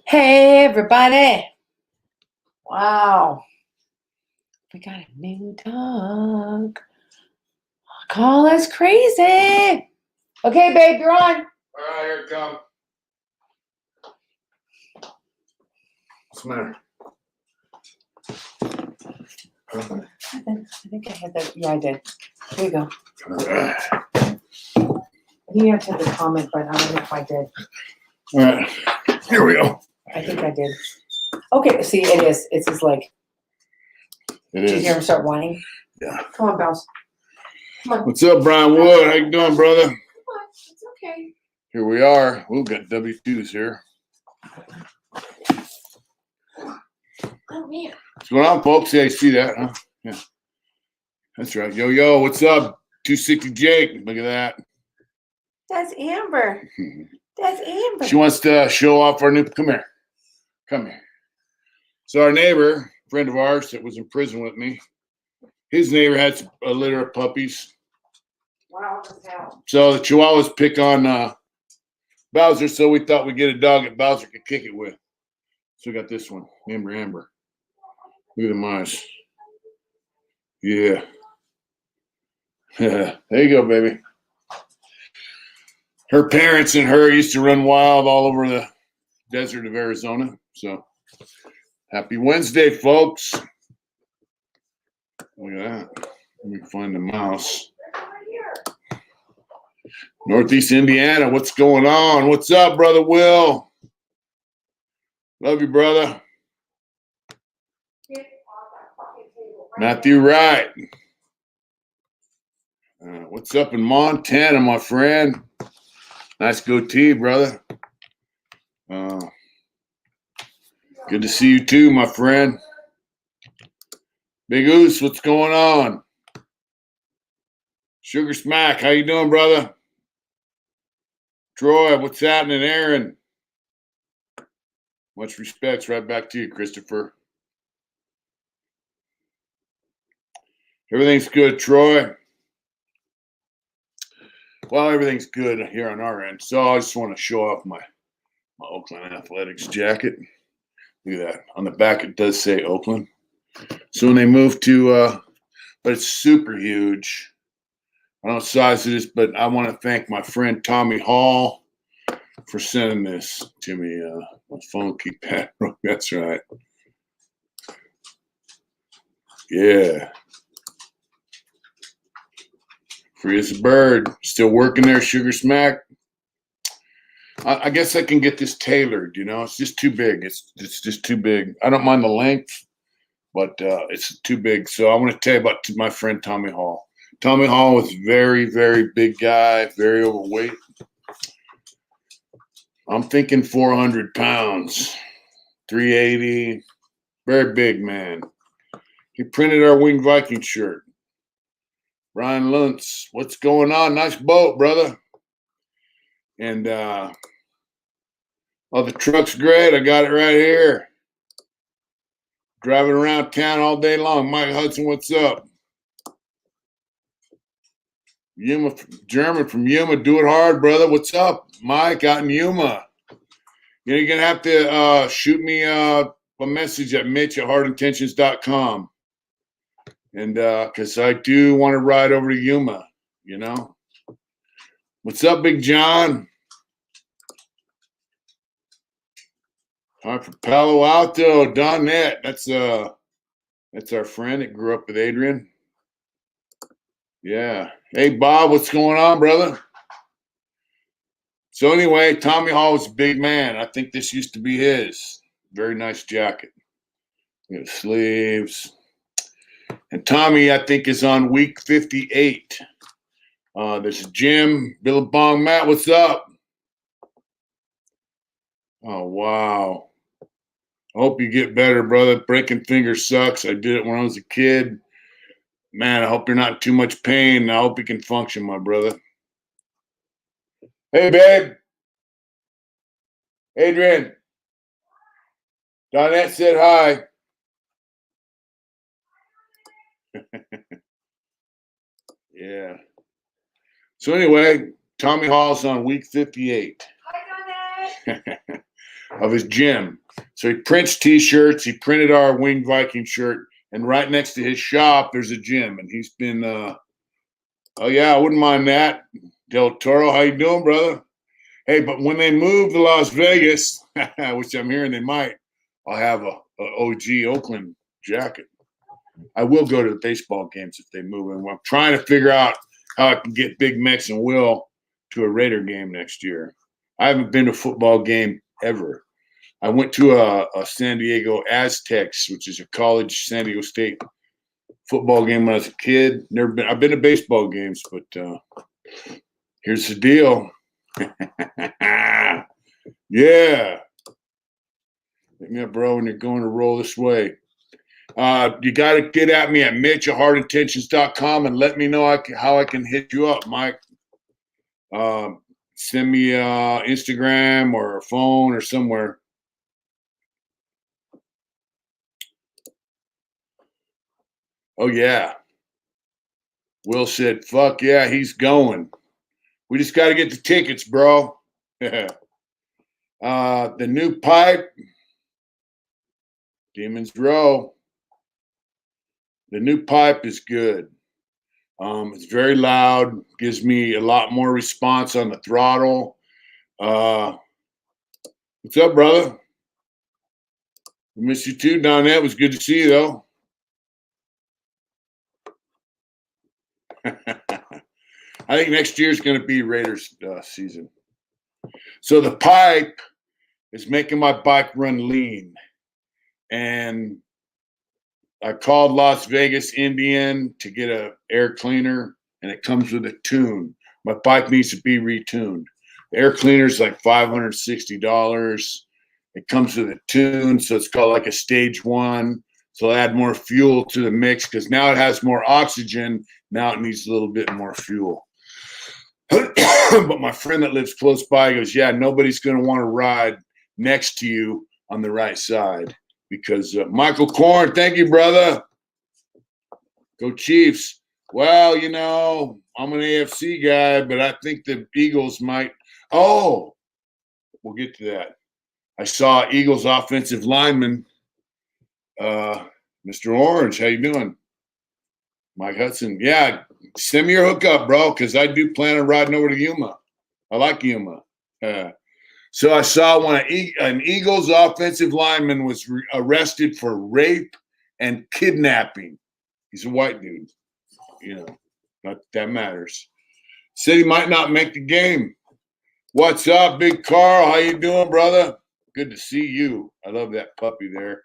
Hey, everybody. Wow. We got a new dog. Call us crazy. Okay, babe, you're on. All right, here it comes. What's the matter? I think I had that. Yeah, I did. Here you go. All right. I think you have to have the comment, but I don't know if I did. All right. Here we go. I think I did. Okay, see, it is. It's just like, It did you hear him is. start whining? Yeah. Come on, Bounce. Come on. What's up, Brian Wood? How you doing, brother? Come on. It's okay. Here we are. We've got W2s here. Oh, man. What's going on, folks? Yeah, you see that, huh? Yeah. That's right. Yo, what's up? 260 Jake. Look at that. That's Amber. That's Amber. She wants to show off our new. Come here. Come here. So our neighbor, friend of ours that was in prison with me, his neighbor had a litter of puppies. Wow, this hell. So the Chihuahuas pick on Bowser, so we thought we'd get a dog that Bowser could kick it with. So we got this one, Amber. Look at the mice. Yeah. There you go, baby. Her parents and her used to run wild all over the desert of Arizona. So happy Wednesday, folks. Look at that. Let me find the mouse. Northeast Indiana, what's going on? What's up, brother Will? Love you, brother. Matthew Wright. What's up in Montana, my friend? Nice goatee, brother. Good to see you too, my friend. Big Oos, what's going on? Sugar Smack, how you doing, brother? Troy, what's happening? Aaron. Much respects right back to you, Christopher. Everything's good, Troy. Well, everything's good here on our end. So I just want to show off my Oakland Athletics jacket. Look at that. On the back, it does say Oakland. So when they moved to, but it's super huge. I don't know what size it is, but I want to thank my friend Tommy Hall for sending this to me. My phone keypad. That's right. Yeah. Free as a bird. Still working there, Sugar Smack. I guess I can get this tailored, you know. It's just too big. It's just too big. I don't mind the length, but it's too big. So I want to tell you about my friend Tommy Hall. Tommy Hall was very, very big guy, very overweight. I'm thinking 400 pounds, 380, very big man. He printed our Winged Viking shirt. Brian Luntz, what's going on? Nice boat, brother. And oh, the truck's great. I got it right here. Driving around town all day long. Mike Hudson, what's up? Yuma, German from Yuma. Do it hard, brother. What's up? Mike out in Yuma. You're going to have to shoot me a message at mitch@hardintentions.com. And because I do want to ride over to Yuma, you know. What's up, Big John? Hi from Palo Alto, Donette. That's our friend that grew up with Adrian. Yeah. Hey, Bob, what's going on, brother? So anyway, Tommy Hall was a big man. I think this used to be his. Very nice jacket. You got sleeves. And Tommy, I think, is on week 58. There's Jim, Billabong, Matt, what's up? Oh, wow. I hope you get better, brother. Breaking fingers sucks. I did it when I was a kid. Man, I hope you're not in too much pain. I hope you can function, my brother. Hey, babe. Adrian. Donette said hi. Yeah. So anyway, Tommy Hall's on week 58. Hi, Donette. of his gym. So he prints T-shirts. He printed our Winged Viking shirt, and right next to his shop, there's a gym. And he's been, oh yeah, I wouldn't mind that. Del Toro, how you doing, brother? Hey, but when they move to Las Vegas, which I'm hearing they might, I'll have a OG Oakland jacket. I will go to the baseball games if they move. And I'm trying to figure out how I can get Big Mex and Will to a Raider game next year. I haven't been to a football game ever. I went to a San Diego Aztecs, which is a college San Diego State football game when I was a kid. I've been to baseball games, but here's the deal. Yeah. Hit me up, bro, when you're going to roll this way. You got to get at me at mitch@hardintentions.com and let me know how I can hit you up, Mike. Send me Instagram or a phone or somewhere. Oh, yeah. Will said, fuck yeah, he's going. We just got to get the tickets, bro. The new pipe, Demons Row. The new pipe is good. It's very loud, gives me a lot more response on the throttle. What's up, brother? I miss you too, Donette. It was good to see you, though. I think next year's going to be Raiders season. So the pipe is making my bike run lean. And I called Las Vegas Indian to get a air cleaner, and it comes with a tune. My bike needs to be retuned. The air cleaner is like $560. It comes with a tune, so it's called like a stage 1. So I'll add more fuel to the mix because now it has more oxygen. Now it needs a little bit more fuel. But my friend that lives close by goes, yeah, nobody's going to want to ride next to you on the right side because Michael Korn, thank you, brother. Go Chiefs. Well, you know, I'm an AFC guy, but I think the Eagles might. Oh, we'll get to that. I saw Eagles offensive lineman, Mr. Orange. How you doing? Mike Hudson. Yeah, send me your hookup, bro, because I do plan on riding over to Yuma. I like Yuma. So I saw an Eagles offensive lineman was arrested for rape and kidnapping. He's a white dude. You know, not that matters. Said he might not make the game. What's up, Big Carl? How you doing, brother? Good to see you. I love that puppy there.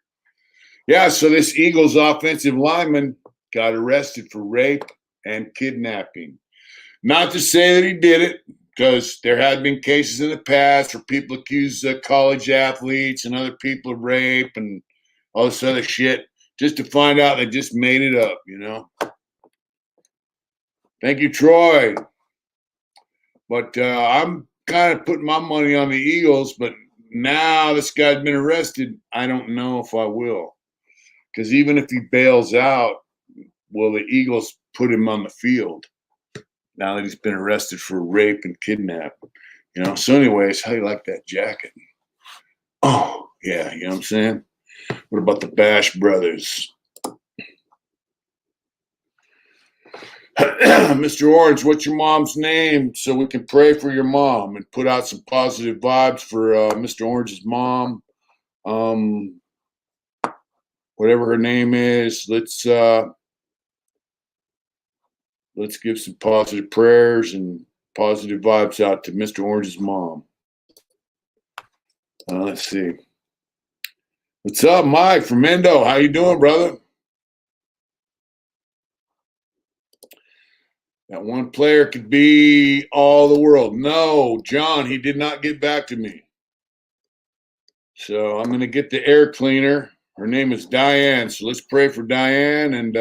Yeah, so this Eagles offensive lineman got arrested for rape and kidnapping. Not to say that he did it, because there had been cases in the past where people accused college athletes and other people of rape and all this other shit, just to find out they just made it up, you know. Thank you, Troy. But I'm kind of putting my money on the Eagles, but now this guy's been arrested. I don't know if I will. Because even if he bails out, will the Eagles put him on the field now that he's been arrested for rape and kidnap? You know, so anyways, how do you like that jacket? Oh, yeah, you know what I'm saying? What about the Bash Brothers? Mr. Orange, what's your mom's name so we can pray for your mom and put out some positive vibes for Mr. Orange's mom? Whatever her name is, let's give some positive prayers and positive vibes out to Mr. Orange's mom. Let's see. What's up, Mike from Mendo? How you doing, brother? That one player could be all the world. No, John, he did not get back to me. So I'm going to get the air cleaner. Her name is Diane. So let's pray for Diane and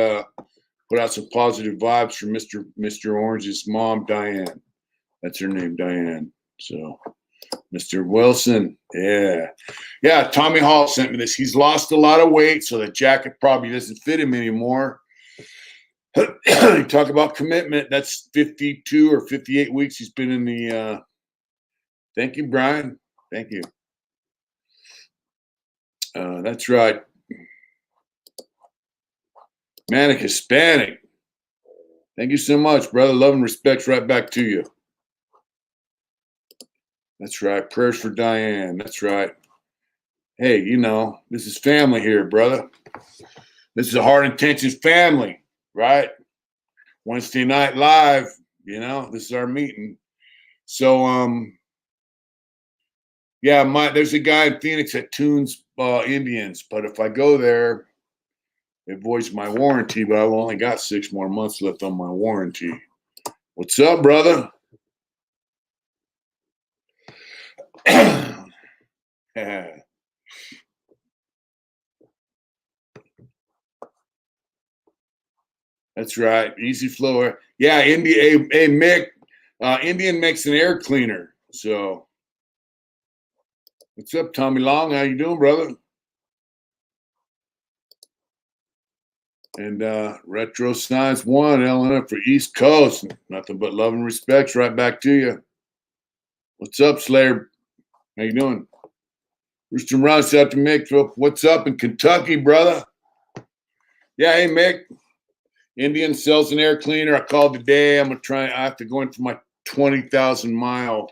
put out some positive vibes for Mr. Orange's mom, Diane. That's her name, Diane. So Mr. Wilson, yeah. Tommy Hall sent me this. He's lost a lot of weight, so the jacket probably doesn't fit him anymore. Talk about commitment. That's 52 or 58 weeks he's been in the thank you, Brian. Thank you. That's right. Manic Hispanic. Thank you so much, brother. Love and respect right back to you. That's right. Prayers for Diane. That's right. Hey, you know, this is family here, brother. This is a Hard Intentions family, right? Wednesday night live, you know, this is our meeting. So, yeah, there's a guy in Phoenix that tunes Indians, but if I go there, it voids my warranty, but I've only got 6 more months left on my warranty. What's up, brother? That's right. Easy flow. Yeah, hey, Mick, Indian makes an air cleaner. So, what's up, Tommy Long? How you doing, brother? And Retro Science 1, Elena for East Coast. Nothing but love and respects right back to you. What's up, Slayer? How you doing? Rooster Runs out to Mick. What's up in Kentucky, brother? Yeah, hey, Mick. Indian sells an air cleaner. I called today. I have to go in for my 20,000 mile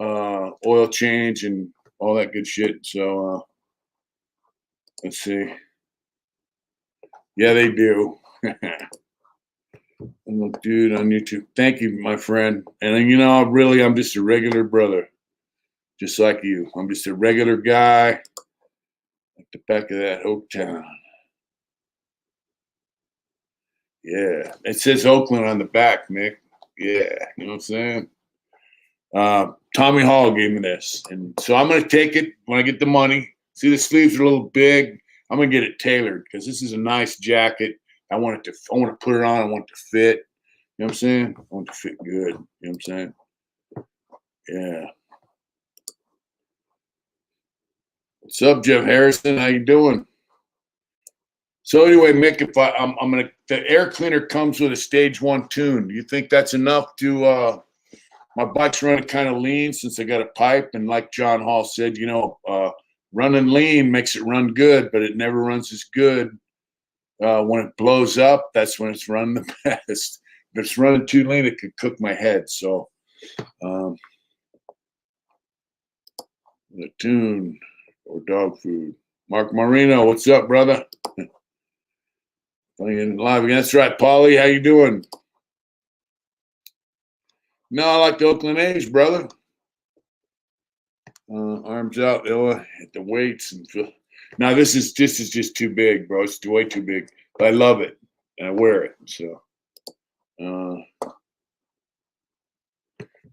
oil change and all that good shit. So let's see. Yeah, they do. Look, dude, on YouTube. Thank you, my friend. And you know, I'm just a regular brother, just like you. I'm just a regular guy at the back of that Oak Town. Yeah, it says Oakland on the back, Nick. Yeah, you know what I'm saying? Tommy Hall gave me this, and so I'm gonna take it when I get the money. See, the sleeves are a little big. I'm gonna get it tailored because this is a nice jacket. I want to put it on. I want it to fit. You know what I'm saying? I want it to fit good. You know what I'm saying? Yeah. What's up, Jeff Harrison? How you doing? So anyway, Mick, if I'm gonna, the air cleaner comes with a stage 1 tune. Do you think that's enough to? My bike's running kind of lean since I got a pipe, and like John Hall said, you know, running lean makes it run good, but it never runs as good when it blows up. That's when it's running the best. If it's running too lean, it could cook my head. So, the tune or dog food. Mark Marino, what's up, brother? Live again. That's right, Paulie. How you doing? No, I like the Oakland A's, brother. Arms out, Illa, at the weights and feel. Now this is just too big, bro. It's way too big. But I love it and I wear it. So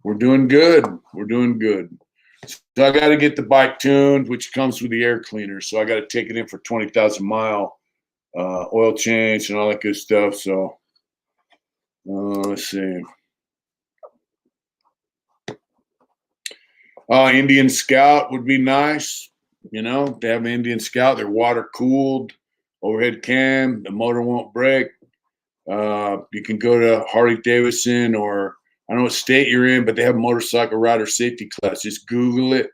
we're doing good. We're doing good. So I got to get the bike tuned, which comes with the air cleaner. So I got to take it in for 20,000 mile oil change and all that good stuff. So let's see. Indian Scout would be nice. You know, to have an Indian Scout. They're water cooled, overhead cam. The motor won't break. You can go to Harley Davidson or I don't know what state you're in, but they have a motorcycle rider safety class. Just Google it.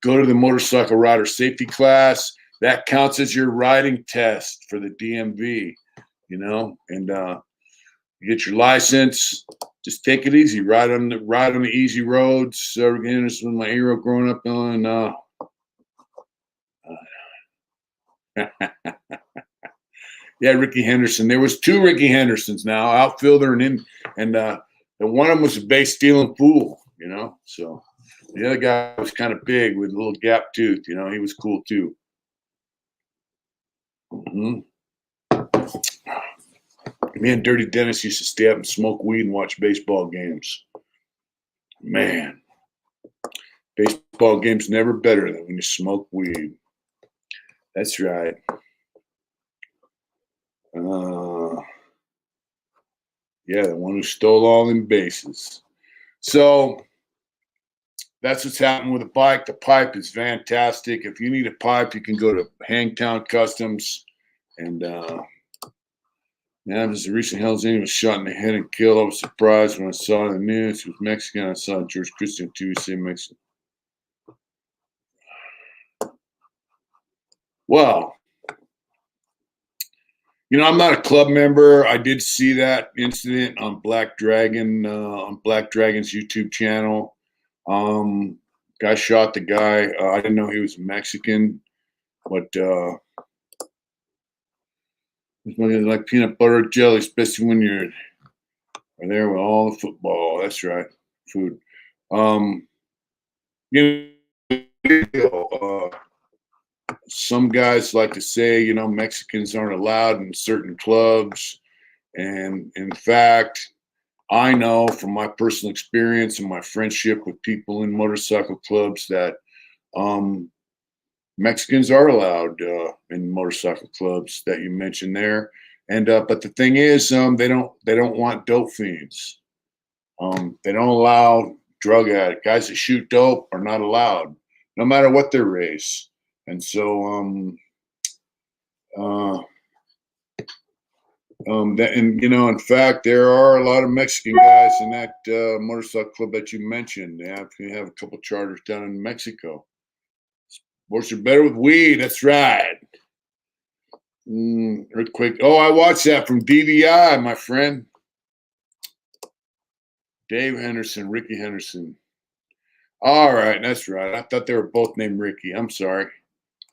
Go to the motorcycle rider safety class. That counts as your riding test for the DMV, you know, and you get your license. Just take it easy. Ride on the easy roads. Ricky Henderson was my hero growing up in. Yeah, Ricky Henderson. There was 2 Ricky Hendersons now, outfielder and one of them was a base stealing fool, you know. So the other guy was kind of big with a little gap tooth, you know. He was cool too. Mm-hmm. Me and Dirty Dennis used to stay up and smoke weed and watch baseball games. Man, baseball games never better than when you smoke weed. That's right. Yeah, the one who stole all them bases. So that's what's happening with the bike. The pipe is fantastic. If you need a pipe, you can go to Hangtown Customs. And this a recent Hell's Angel was shot in the head and killed. I was surprised when I saw it in the news. It was Mexican. I saw George Christian too. Say Mexican. Well, I'm not a club member. I did see that incident on Black Dragon, on Black Dragon's YouTube channel. Guy shot the guy. I didn't know he was Mexican, but it's like peanut butter jelly, especially when you're there with all the football. That's right, food. You know, some guys like to say, Mexicans aren't allowed in certain clubs. And in fact, I know from my personal experience and my friendship with people in motorcycle clubs that Mexicans are allowed in motorcycle clubs that you mentioned there. And but the thing is, they don't want dope fiends. They don't allow drug addicts. Guys that shoot dope are not allowed, no matter what their race. And so, in fact, there are a lot of Mexican guys in that motorcycle club that you mentioned. They have a couple charters down in Mexico. Sports are better with weed. That's right. Earthquake. Oh, I watched that from DVI, my friend. Dave Henderson, Ricky Henderson. All right, that's right. I thought they were both named Ricky. I'm sorry.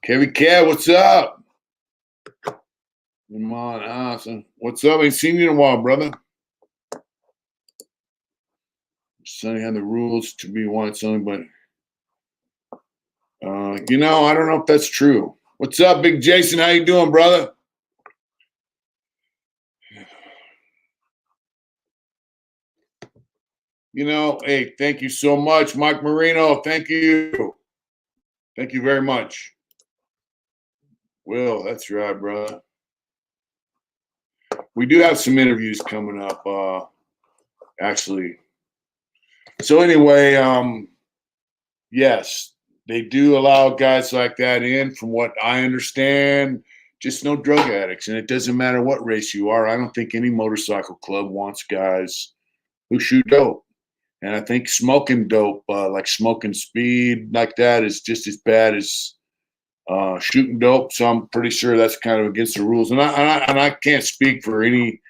Kevin Cat, what's up? Come on, awesome. What's up? I ain't seen you in a while, brother. Sonny had the rules to be one something, but I don't know if that's true. What's up, Big Jason? How you doing, brother? Hey, thank you so much, Mike Marino. Thank you. Thank you very much. Will, that's right, brother. We do have some interviews coming up, actually. So anyway, yes, they do allow guys like that in, from what I understand. Just no drug addicts, and it doesn't matter what race you are. I don't think any motorcycle club wants guys who shoot dope. And I think smoking dope, like smoking speed like that, is just as bad as shooting dope. So I'm pretty sure that's kind of against the rules. And I can't speak for any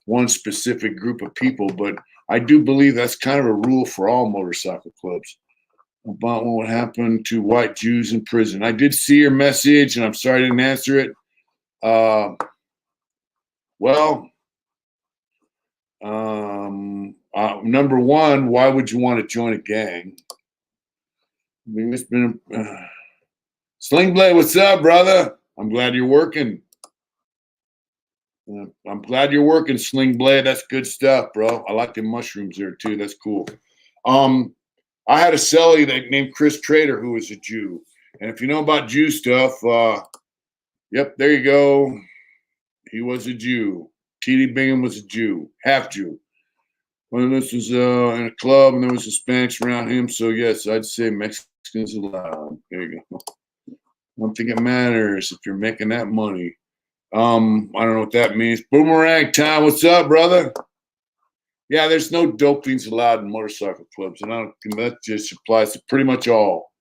one specific group of people, but I do believe that's kind of a rule for all motorcycle clubs about what would happen to white Jews in prison. I did see your message, and I'm sorry I didn't answer it. Number one, why would you want to join a gang? I mean, it's been Sling Blade, what's up, brother? I'm glad you're working. I'm glad you're working, Sling Blade. That's good stuff, bro. I like the mushrooms there too. That's cool. I had a cellie named Chris Trader who was a Jew, and if you know about Jew stuff, yep, there you go. He was a Jew. T.D. Bingham was a Jew, half Jew. Well, this was in a club, and there was Hispanics around him. So yes, I'd say Mexicans allowed. There you go. I don't think it matters if you're making that money. I don't know what that means. Boomerang time, what's up, brother? Yeah, there's no dope fiends allowed in motorcycle clubs, and that just applies to pretty much all.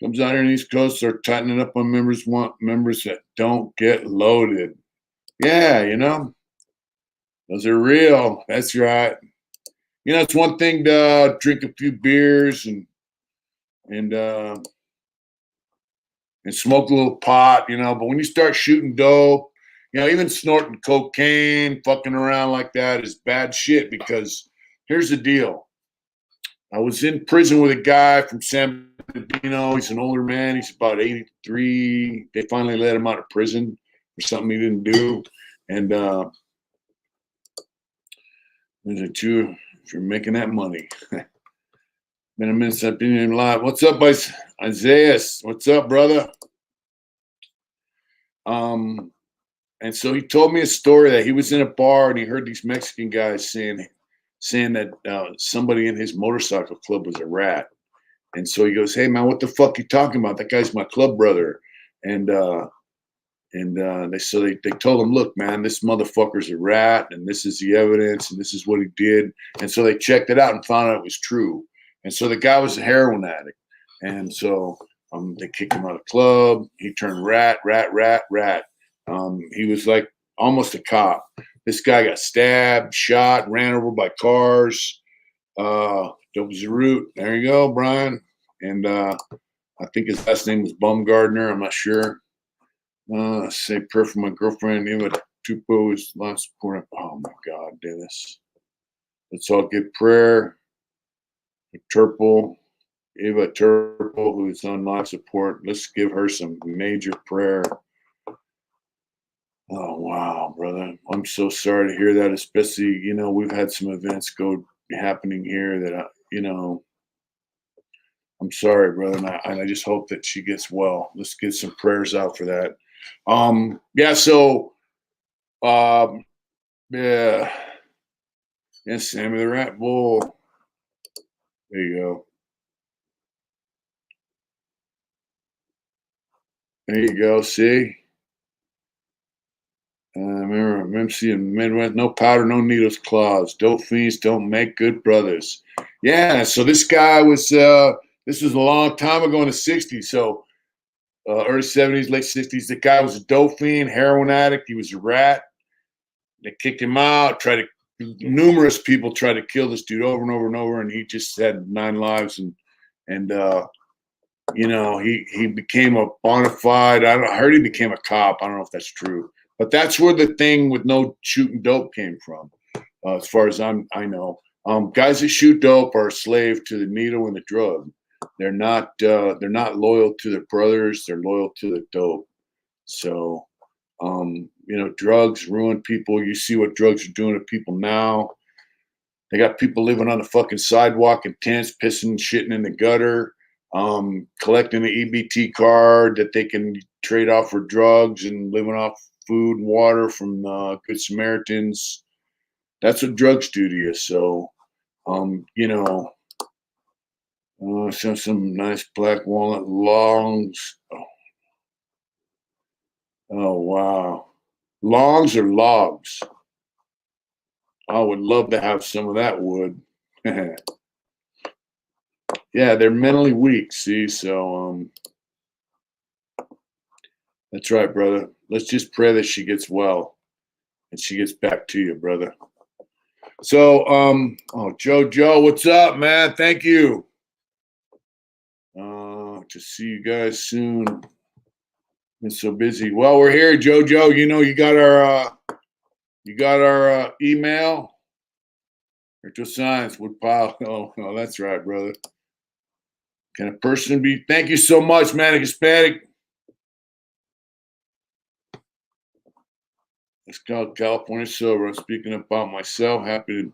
Comes out here on the East Coast, start tightening up on members. Want members that don't get loaded. Yeah, those are real. That's right. It's one thing to drink a few beers and smoke a little pot, but when you start shooting dope, even snorting cocaine, fucking around like that is bad shit, because here's the deal. I was in prison with a guy from San Bernardino. He's an older man. He's about 83. They finally let him out of prison for something he didn't do. And there's a two, if you're making that money. Been a minute since I've been in live. What's up, Isaiah? What's up, brother? And so he told me a story that he was in a bar and he heard these Mexican guys saying that somebody in his motorcycle club was a rat. And so he goes, "Hey man, what the fuck you talking about? That guy's my club brother." And they told him, "Look, man, this motherfucker's a rat, and this is the evidence, and this is what he did." And so they checked it out and found out it was true. And so the guy was a heroin addict. And so They kicked him out of the club. He turned rat. He was like almost a cop. This guy got stabbed, shot, ran over by cars. Dope as a root. There you go, Brian. And I think his last name was Baumgardner. I'm not sure. Say prayer for my girlfriend, Eva Tupo, is last support. Oh my God, Dennis. Let's all give prayer. Turple, Eva Turple, who's on life support. Let's give her some major prayer. Oh wow, brother. I'm so sorry to hear that, especially, we've had some events happening here that I'm sorry, brother, and I just hope that she gets well. Let's get some prayers out for that. Yeah. Yes, Sammy the Rat Bull. There you go. There you go. See? Remember seeing Midwest, no powder, no needles, claws. Dope fiends don't make good brothers. Yeah, so this guy was, this was a long time ago in the 60s. So early 70s, late 60s. The guy was a dope fiend, heroin addict. He was a rat. They kicked him out, numerous people tried to kill this dude over and over and over, and he just had 9 lives. And he became a bona fide. I heard he became a cop. I don't know if that's true, but that's where the thing with no shooting dope came from, as far as I know. Guys that shoot dope are a slave to the needle and the drug. They're not loyal to their brothers. They're loyal to the dope. So, drugs ruin people. You see what drugs are doing to people now. They got people living on the fucking sidewalk in tents, pissing, shitting in the gutter, collecting the EBT card that they can trade off for drugs, and living off food and water from Good Samaritans. That's what drugs do to you. So, some nice black walnut longs. Oh, wow. Longs or logs? I would love to have some of that wood. Yeah, they're mentally weak, see? So, that's right, brother. Let's just pray that she gets well and she gets back to you, brother. So, Joe, what's up, man? Thank you. To see you guys soon. Been so busy. Well, we're here, Jojo. You got our email. Virtual Science Woodpile. Oh, that's right, brother. Can a person be? Thank you so much, Manic Hispanic. It's called California Silver. I'm speaking about myself. Happy to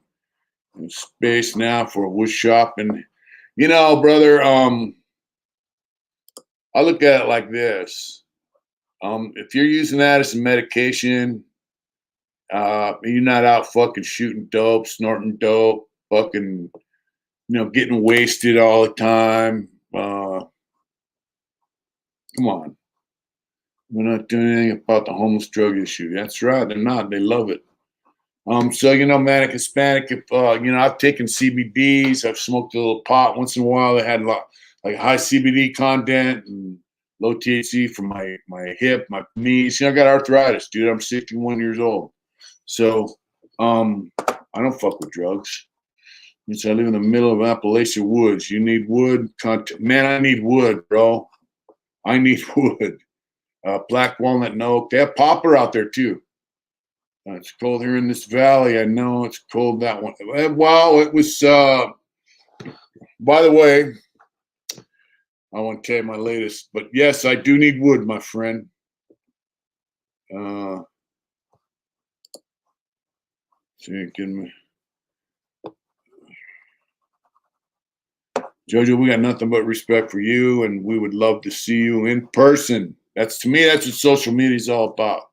in space now for a wood shop. And, brother, I look at it like this. If you're using that as a medication, you're not out fucking shooting dope, snorting dope, fucking, getting wasted all the time. Come on. We're not doing anything about the homeless drug issue. That's right. They're not. They love it. So, Manic Hispanic, if, I've taken CBDs. I've smoked a little pot once in a while. They had a lot, like high CBD content and low THC for my hip, my knees. I got arthritis, dude. I'm 61 years old. So, I don't fuck with drugs. I live in the middle of Appalachian woods. You need wood content. Man, I need wood, bro. I need wood. Black walnut and oak. They have poplar out there too. It's cold here in this valley. I know it's cold that one. Well, it was. By the way, I want to tell you my latest. But yes, I do need wood, my friend. Jojo, we got nothing but respect for you, and we would love to see you in person. To me, that's what social media is all about.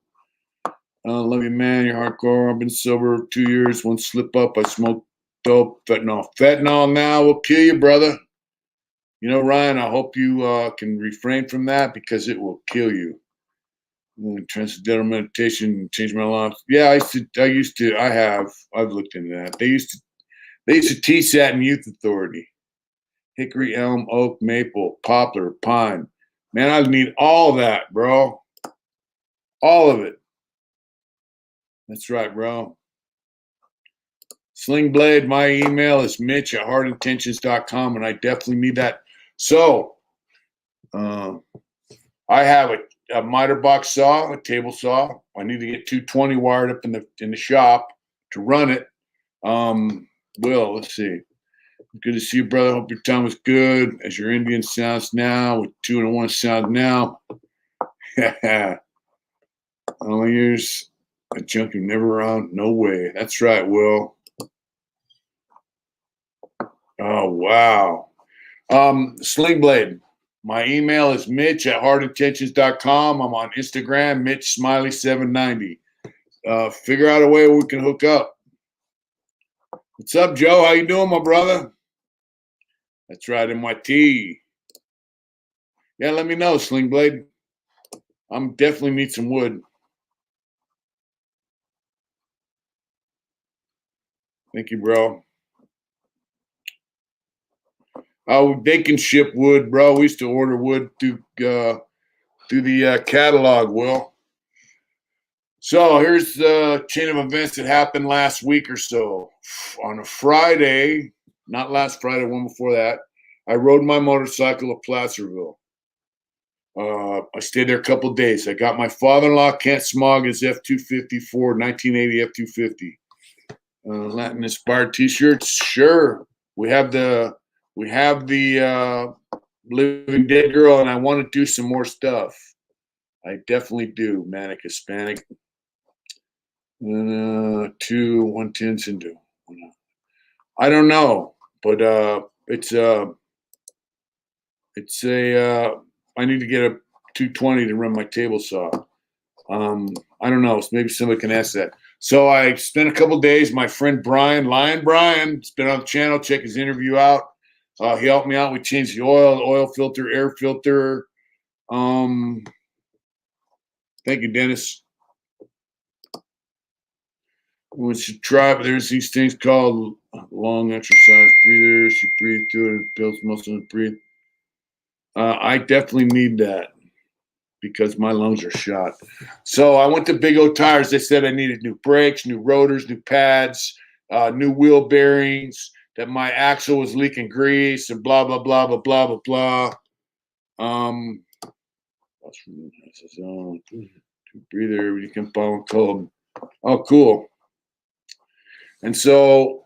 Love you, man. You're hardcore. I've been sober 2 years. One slip up, I smoked dope, fentanyl. Fentanyl now will kill you, brother. Ryan, I hope you can refrain from that because it will kill you. Transcendental meditation changed my life. Yeah, I've looked into that. They used to teach that in youth authority. Hickory, elm, oak, maple, poplar, pine. Man, I need all that, bro. All of it. That's right, bro. Sling Blade, my email is mitch@heartintentions.com, and I definitely need that. So, I have a miter box saw, a table saw. I need to get 220 wired up in the shop to run it. Will, let's see. Good to see you, brother. Hope your time was good. As your Indian sounds now, with 2 and 1 sound now. All years, a junkie never around. No way. That's right, Will. Oh, wow. Sling Blade. My email is mitch@heartintentions.com. I'm on Instagram, Mitch Smiley 790. Figure out a way we can hook up. What's up, Joe? How you doing, my brother? That's right, NYT. Yeah, let me know, Sling Blade. I'm definitely need some wood. Thank you, bro. Oh, they can ship wood, bro. We used to order wood through the catalog, Will. So here's the chain of events that happened last week or so. On a Friday, not last Friday, one before that, I rode my motorcycle to Placerville. I stayed there a couple of days. I got my father-in-law, Kent Smog, his F-250 Ford 1980 F-250. Latin-inspired T-shirts, sure. We have the Living Dead Girl, and I want to do some more stuff. I definitely do. Manic Hispanic. 2 110s into. I don't know, but it's a. I need to get a 220 to run my table saw. I don't know. Maybe somebody can ask that. So I spent a couple days. My friend Lion Brian, has been on the channel. Check his interview out. He helped me out. We changed the oil filter, air filter. Thank you, Dennis. We should try, but there's these things called long exercise breathers. You breathe through it, it builds muscle and breathe. I definitely need that because my lungs are shot. So I went to Big O Tires. They said I needed new brakes, new rotors, new pads, new wheel bearings, that my axle was leaking grease, and blah, blah, blah, blah, blah, blah, blah. Breather, you can follow code. Oh, cool. And so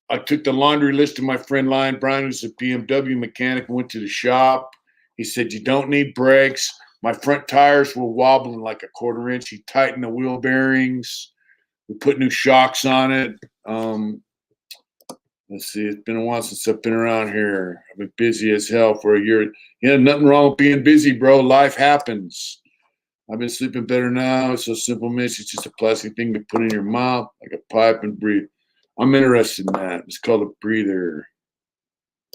I took the laundry list of my friend Lion Brian, who's a BMW mechanic, and went to the shop. He said, you don't need brakes. My front tires were wobbling like a quarter inch. He tightened the wheel bearings. We put new shocks on it. Let's see, it's been a while since I've been around here. I've been busy as hell for a year. Nothing wrong with being busy, bro. Life happens. I've been sleeping better now. It's so simple, Mitch. It's just a plastic thing to put in your mouth, like a pipe, and breathe. I'm interested in that. It's called a breather.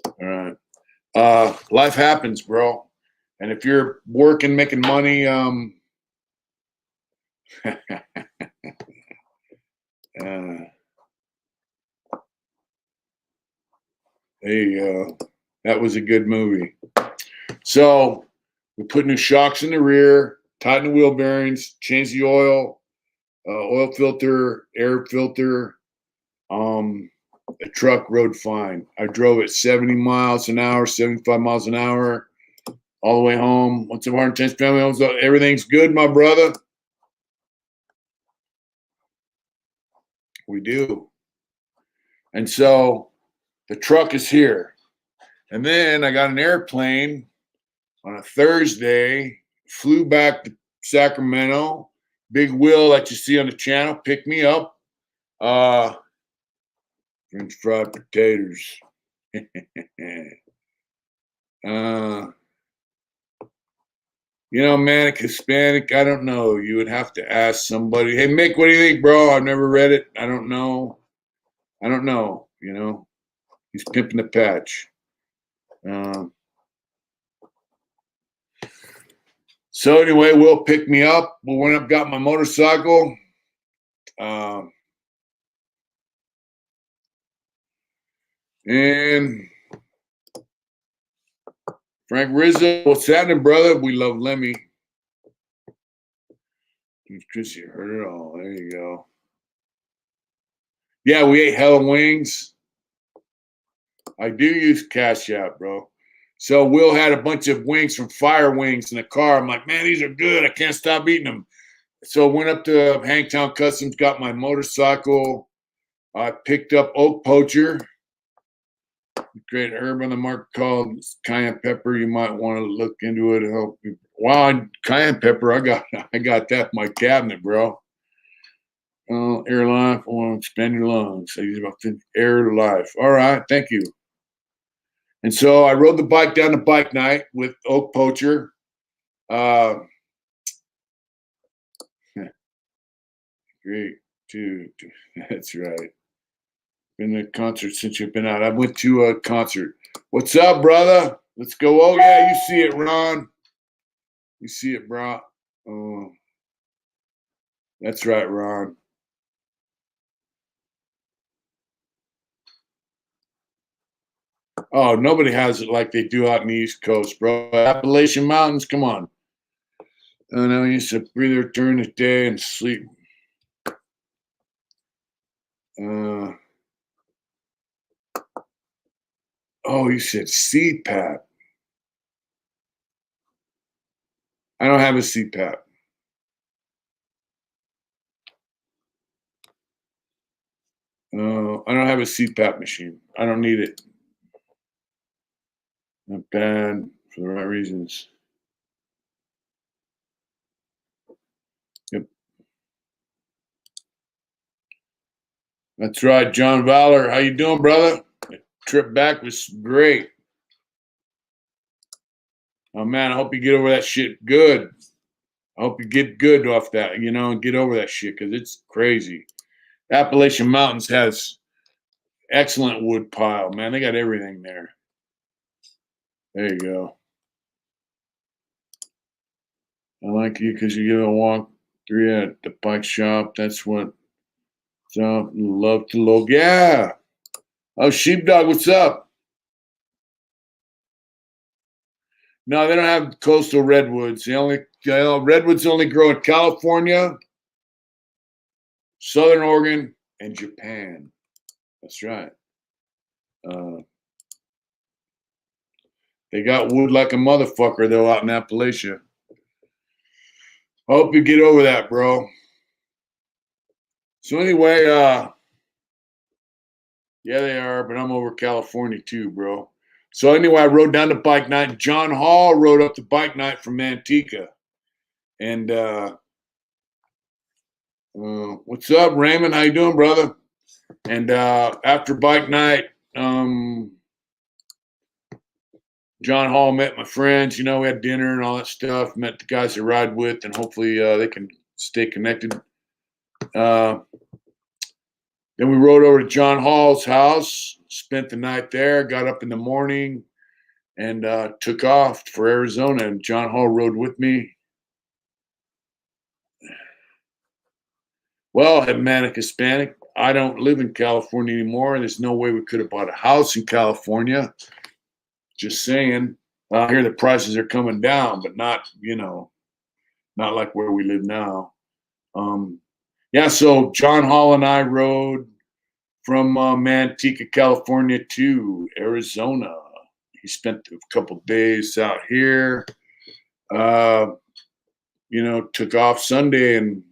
All right. Life happens, bro. And if you're working, making money, that was a good movie. So we put new shocks in the rear, tighten the wheel bearings, change the oil filter, air filter. The truck rode fine. I drove at 70 miles an hour, 75 miles an hour, all the way home. Once the Intense family homes, everything's good, my brother. We do. And so the truck is here. And then I got an airplane on a Thursday, flew back to Sacramento. Big Will that you see on the channel picked me up. French fried potatoes. Manic Hispanic, I don't know. You would have to ask somebody. Hey, Mick, what do you think, bro? I've never read it. I don't know. He's pimping the patch. So anyway, Will picked me up. We went up, got my motorcycle. And Frank Rizzo, what's happening, brother? We love Lemmy. Chris, you heard it all. There you go. Yeah, we ate hella wings. I do use Cash App, bro. So Will had a bunch of wings from Fire Wings in the car. I'm like, man, these are good. I can't stop eating them. So I went up to Hangtown Customs, got my motorcycle. I picked up Oak Poacher, great herb on the market called cayenne pepper. You might want to look into it. Help you. Wow, cayenne pepper. I got that in my cabinet, bro. Air life. I want to expand your lungs. I use about air life. All right, thank you. And so I rode the bike down to bike night with Oak Poacher. 3, 2. That's right. Been to a concert since you've been out. I went to a concert. What's up, brother? Let's go. Oh, yeah, you see it, Ron. You see it, bro. Oh, that's right, Ron. Oh, nobody has it like they do out in the East Coast, bro. Appalachian Mountains, come on. I know you used to breathe during the day and sleep. Oh, you said CPAP. I don't have a CPAP. I don't have a CPAP machine. I don't need it. Not bad for the right reasons. Yep. That's right, John Valor. How you doing, brother? The trip back was great. Oh man, I hope you get over that shit good. I hope you get good off that, and get over that shit because it's crazy. Appalachian Mountains has excellent wood pile, man. They got everything there. There you go. I like you because you get a walk through at the bike shop. That's what. So love to look. Yeah. Oh, Sheepdog, what's up? No, they don't have coastal redwoods. Redwoods only grow in California, Southern Oregon, and Japan. That's right. They got wood like a motherfucker though out in Appalachia. I hope you get over that, bro. So anyway, yeah, they are, but I'm over California too, bro. So anyway, I rode down to bike night, and John Hall rode up to bike night from Manteca. And what's up, Raymond? How you doing, brother? And after bike night, John Hall met my friends. We had dinner and all that stuff. Met the guys I ride with, and hopefully they can stay connected. Then we rode over to John Hall's house, spent the night there, got up in the morning, and took off for Arizona. And John Hall rode with me. Well, Manic Hispanic, I don't live in California anymore. There's no way we could have bought a house in California. Just saying. I hear the prices are coming down, but not like where we live now. Yeah, so John Hall and I rode from Manteca, California to Arizona. He spent a couple days out here. Took off Sunday and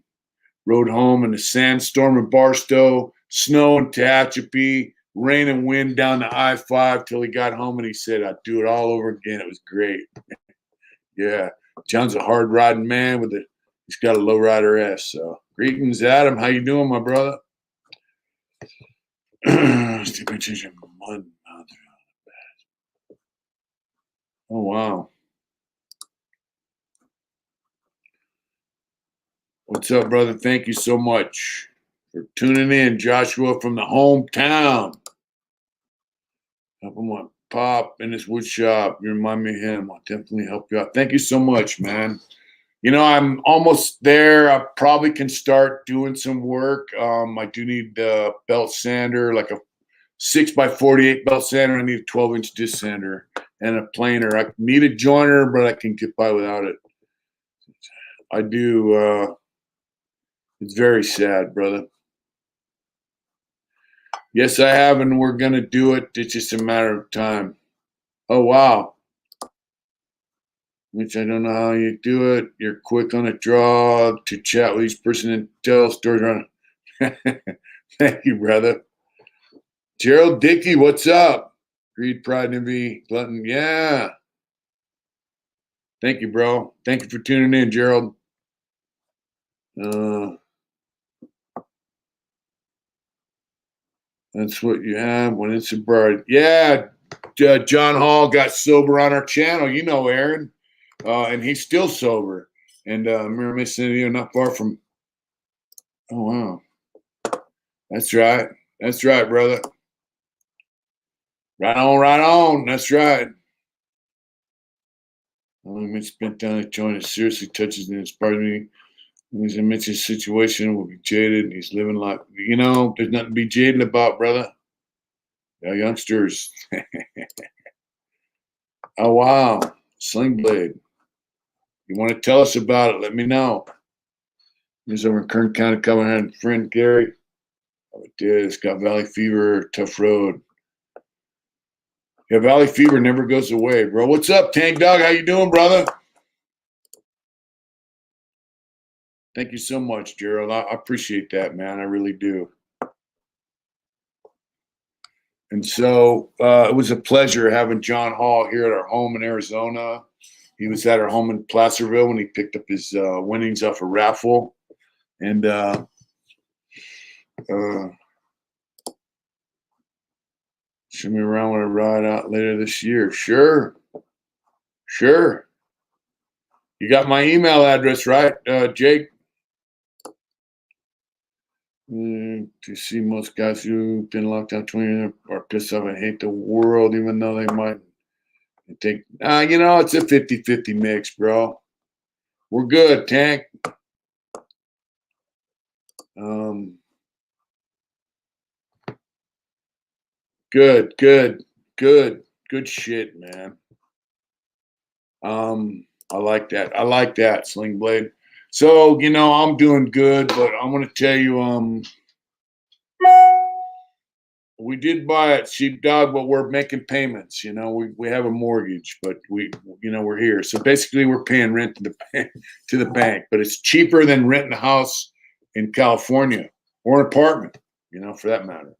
rode home in a sandstorm in Barstow, snow in Tehachapi, rain and wind down the I-5 till he got home, and he said, I'd do it all over again. It was great. Yeah. John's a hard riding man he's got a low rider S. So greetings, Adam. How you doing, my brother? Oh wow. What's up, brother? Thank you so much for tuning in. Joshua from the hometown. Help him out. Pop in his wood shop. You remind me of him. I'll definitely help you out. Thank you so much, man. I'm almost there. I probably can start doing some work. I do need a belt sander, like a 6x48 belt sander. I need a 12-inch disc sander. and a planer. I need a joiner, but I can get by without it. I do. It's very sad, brother. Yes, I have, and we're gonna do it. It's just a matter of time. Oh wow. Which I don't know how you do it. You're quick on a draw to chat with each person and tell stories around. Thank you, brother. Gerald Dickey, what's up? Greed, pride, envy, glutton. Yeah. Thank you, bro. Thank you for tuning in, Gerald. That's what you have when it's a bird. Yeah, John Hall got sober on our channel. You know, Aaron, and he's still sober. And Mirror City, not far from. Oh wow, that's right. That's right, brother. Right on, right on. That's right. Only spent time at joint it seriously touches and inspires me. He's in Mitch's situation, will be jaded. He's living like, there's nothing to be jaded about, brother. Yeah, youngsters. Oh, wow. Sling Blade. You want to tell us about it? Let me know. He's over in Kern County, coming around. Friend Gary. Oh, it did. It's got valley fever, tough road. Yeah, valley fever never goes away, bro. What's up, Tank Dog? How you doing, brother? Thank you so much, Gerald. I appreciate that, man. I really do. And so it was a pleasure having John Hall here at our home in Arizona. He was at our home in Placerville when he picked up his winnings off a raffle. And show me around when I ride out later this year. Sure. Sure. You got my email address, right, Jake? To see most guys who've been locked down 20 years are pissed off and hate the world, even though they might think, it's a 50-50 mix, bro. We're good, Tank. Good shit, man. I like that, Sling Blade. So, I'm doing good, but I'm gonna tell you, we did buy it, Sheepdog, but we're making payments. We have a mortgage, but we're here. So basically, we're paying rent to the bank, but it's cheaper than renting a house in California or an apartment, for that matter.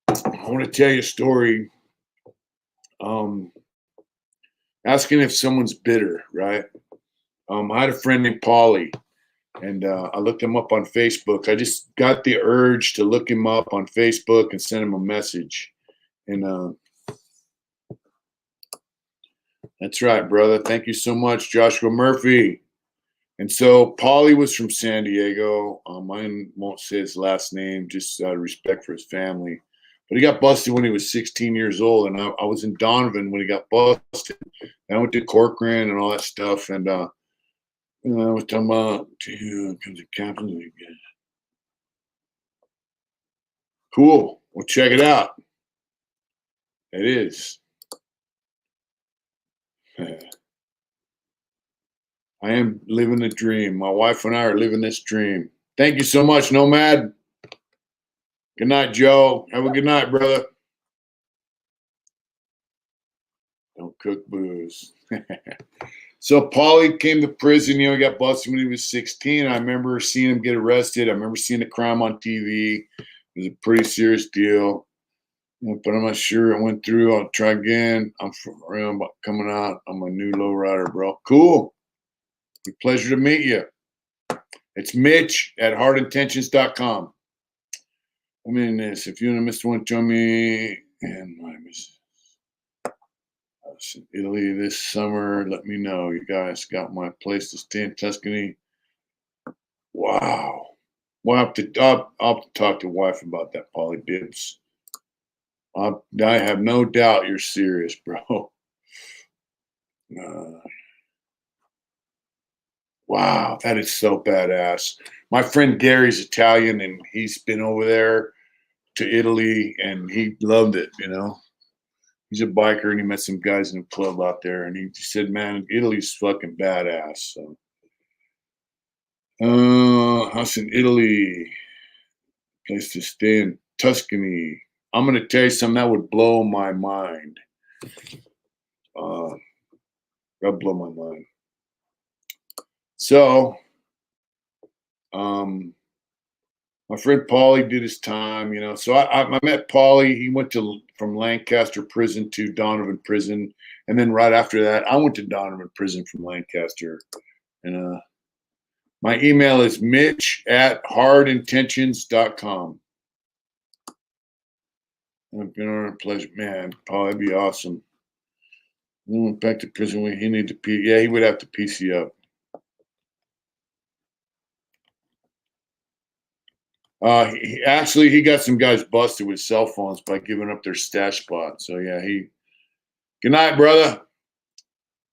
I want to tell you a story. Asking if someone's bitter, right? I had a friend named Paulie, and I looked him up on Facebook. I just got the urge to look him up on Facebook and send him a message. And that's right, brother. Thank you so much, Joshua Murphy. And so Paulie was from San Diego. I won't say his last name, just out of respect for his family. But he got busted when he was 16 years old, and I was in Donovan when he got busted. I went to Corcoran and all that stuff, and I was talking about, comes the captain again. Cool. Well, check it out. It is. I am living the dream. My wife and I are living this dream. Thank you so much, Nomad. Good night, Joe. Have a good night, brother. Don't cook booze. So Paulie came to prison. He got busted when he was 16. I remember seeing him get arrested. I remember seeing the crime on TV. It was a pretty serious deal. But I'm not sure it went through. I'll try again. I'm coming out. I'm a new lowrider, bro. Cool. Pleasure to meet you. It's Mitch at hardintentions.com. I'm in this. If you and Mr. want to join me and my Italy this summer, let me know. You guys got my place to stay in Tuscany. Wow. I'll have to talk to wife about that, Paulie Bibbs. I have no doubt you're serious, bro. Wow, that is so badass. My friend Gary's Italian, and he's been over there to Italy, and he loved it, He's a biker, and he met some guys in a club out there, and he said, "Man, Italy's fucking badass." So, house in Italy, place to stay in Tuscany. I'm gonna tell you something that would blow my mind. Uh, that'd blow my mind. So, my friend Paulie did his time, you know. So I met Paulie. He went from Lancaster prison to Donovan prison, and then right after that, I went to Donovan prison from Lancaster. And my email is mitch@hardintentions.com. It's been a pleasure, man. Paul, that'd be awesome. We went back to prison when he needed to pee. Yeah, he would have to PC up. He got some guys busted with cell phones by giving up their stash spot. So yeah, good night, brother.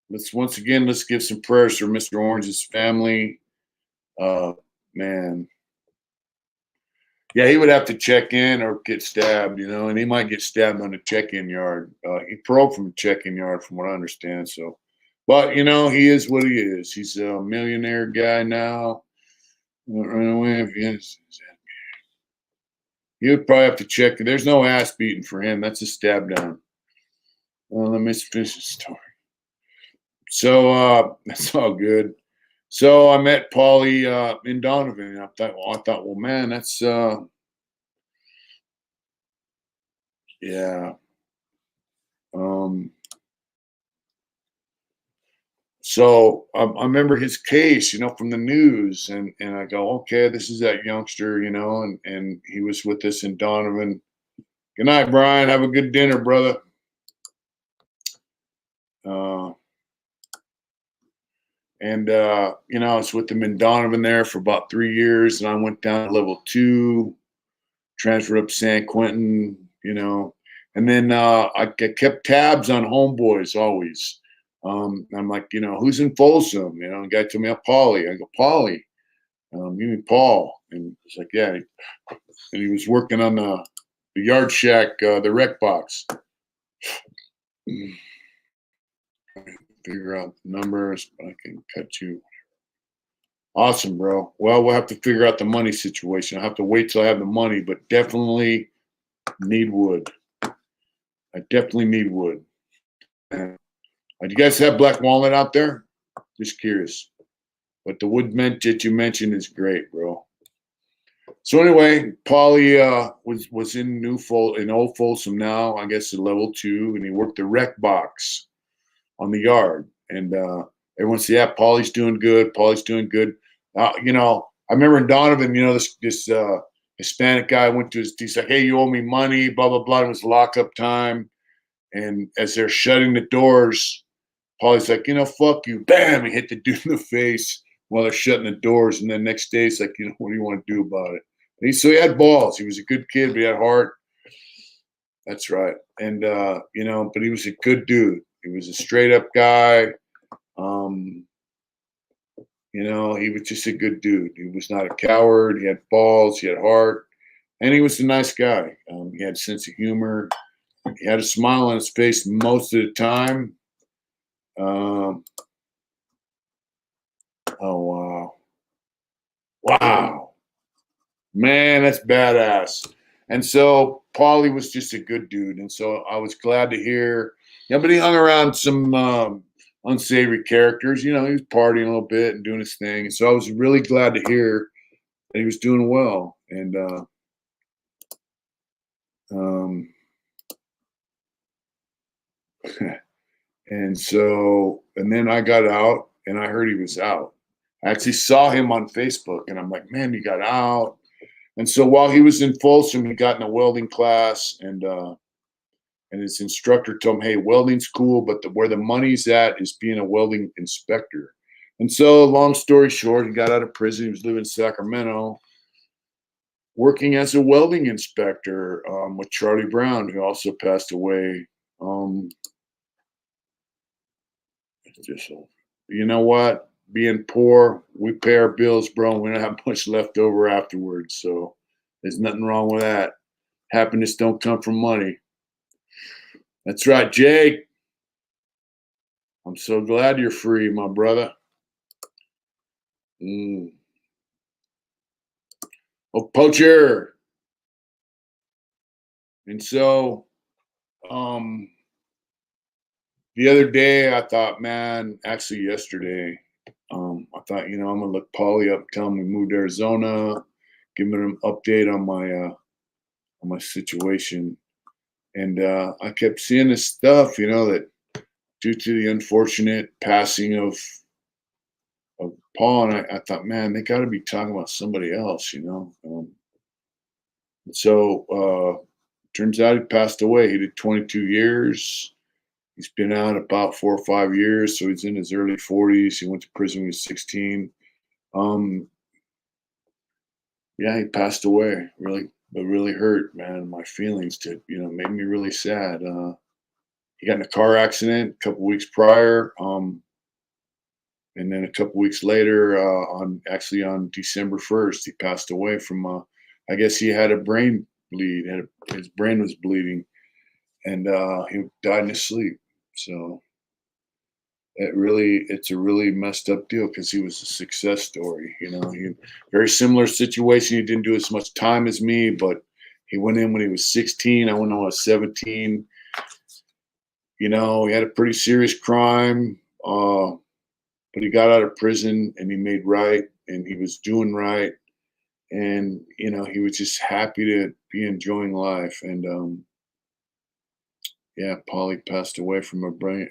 Let's give some prayers for Mr. Orange's family. Man. Yeah, he would have to check in or get stabbed, you know, and he might get stabbed on the check-in yard. He paroled from the check-in yard, from what I understand. So, but you know, he is what he is. He's a millionaire guy now. Run away if he is. He would probably have to check. There's no ass beating for him. That's a stab down. Well, let me finish the story. So that's all good. So I met Paulie in Donovan. I thought, well, man, that's yeah. So I remember his case, you know, from the news, and I go, okay, this is that youngster, you know, and he was with us in Donovan. Good night, Brian. Have a good dinner, brother. You know, I was with him in Donovan there for about 3 years, and I went down to level 2, transferred up to San Quentin, you know, and then I kept tabs on homeboys always. I'm like, you know, who's in Folsom? You know, the guy told me, Paulie. I go, Paulie, you mean Paul? And he's like, yeah. And he was working on the yard shack, the rec box. Figure out the numbers, but I can cut you. Awesome, bro. Well, we'll have to figure out the money situation. I'll have to wait till I have the money, but definitely need wood. I definitely need wood. Do you guys have black walnut out there? Just curious. But the wood that you mentioned is great, bro. So anyway, Paulie was in Old Folsom now, I guess at level 2, and he worked the rec box on the yard. And everyone said, yeah, Paulie's doing good. Paulie's doing good. You know, I remember in Donovan, you know, this Hispanic guy went to he's like, hey, you owe me money, blah, blah, blah. It was lockup time. And as they're shutting the doors, Paulie's like, you know, fuck you. Bam, he hit the dude in the face while they're shutting the doors. And then next day, it's like, you know, what do you want to do about it? So he had balls. He was a good kid, but he had heart. That's right. And, you know, but he was a good dude. He was a straight up guy. You know, he was just a good dude. He was not a coward. He had balls. He had heart. And he was a nice guy. He had a sense of humor. He had a smile on his face most of the time. Oh, wow. Wow. Man, that's badass. And so Paulie was just a good dude. And so I was glad to hear. Yeah, but he hung around some unsavory characters. You know, he was partying a little bit and doing his thing. And so I was really glad to hear that he was doing well. And and so, and then I got out and I heard he was out. I actually saw him on Facebook and I'm like, man, you got out. And so while he was in Folsom, he got in a welding class, and his instructor told him, hey, welding's cool, but where the money's at is being a welding inspector. And so long story short, he got out of prison. He was living in Sacramento, working as a welding inspector with Charlie Brown, who also passed away. You know what? Being poor, we pay our bills, bro. We don't have much left over afterwards. So there's nothing wrong with that. Happiness don't come from money. That's right, Jake. I'm so glad you're free, my brother. Mm. Oh, Poacher. And so, um, the other day I thought, man, actually yesterday, I thought, I'm gonna look Paulie up, tell him we moved to Arizona, give him an update on my situation. And I kept seeing this stuff, that due to the unfortunate passing of Paul, and I thought, man, they got to be talking about somebody else. So turns out he passed away. He did 22 years. He's been out about 4 or 5 years, so he's in his early 40s. He went to prison when he was 16. Um, yeah, he passed away. Really, but really hurt, man. My feelings made me really sad. He got in a car accident a couple weeks prior. And then a couple weeks later, on December 1st, he passed away from. I guess he had a brain bleed. His brain was bleeding, and he died in his sleep. So it's a really messed up deal because he was a success story. He very similar situation. He didn't do as much time as me, but he went in when he was 16. I went when I was 17. He had a pretty serious crime. But he got out of prison and he made right and he was doing right. And, he was just happy to be enjoying life. And, yeah, Paulie passed away from a brain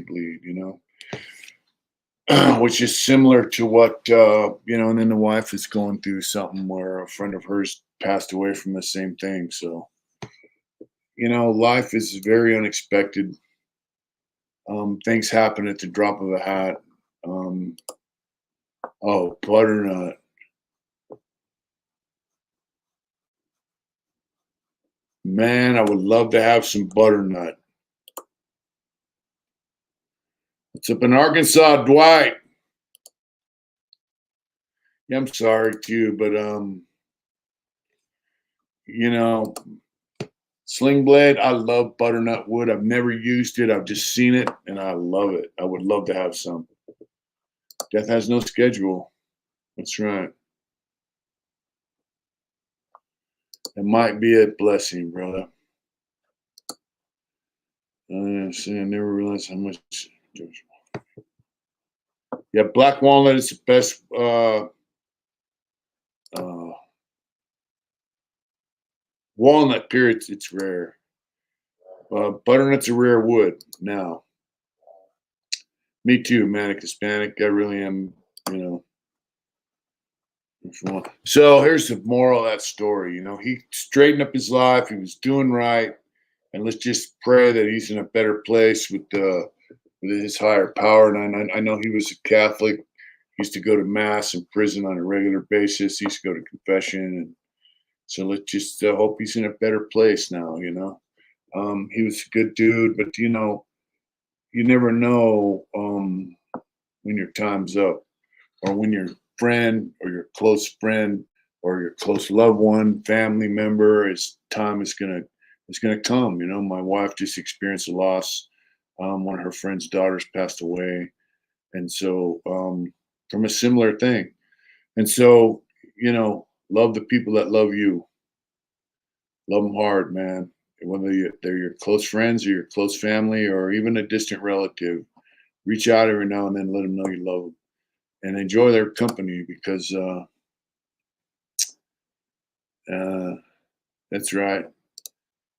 bleed, which is similar to what, and then the wife is going through something where a friend of hers passed away from the same thing. So, life is very unexpected. Things happen at the drop of a hat. Oh, butternut. Man, I would love to have some butternut. It's up in Arkansas, Dwight. Yeah, I'm sorry too, but you know, Sling Blade, I love butternut wood. I've never used it. I've just seen it and I love it. I would love to have some. Death has no schedule. That's right. It might be a blessing, brother. I never realized how much. Yeah, black walnut is the best. Uh, Walnut, period. It's rare. Butternut's a rare wood now. Me too, manic Hispanic. I really am, you know. So here's the moral of that story. He straightened up his life. He was doing right, and let's just pray that he's in a better place with his higher power. And I know he was a Catholic. He used to go to mass in prison on a regular basis. He used to go to confession, and so let's just hope he's in a better place now. He was a good dude, but you never know when your time's up or when your friend or your close friend or your close loved one, family member, time is gonna come. My wife just experienced a loss. One of her friend's daughters passed away, and so from a similar thing. And so, love the people that love you. Love them hard, man. Whether they're your close friends or your close family or even a distant relative, reach out every now and then, let them know you love them and enjoy their company because that's right.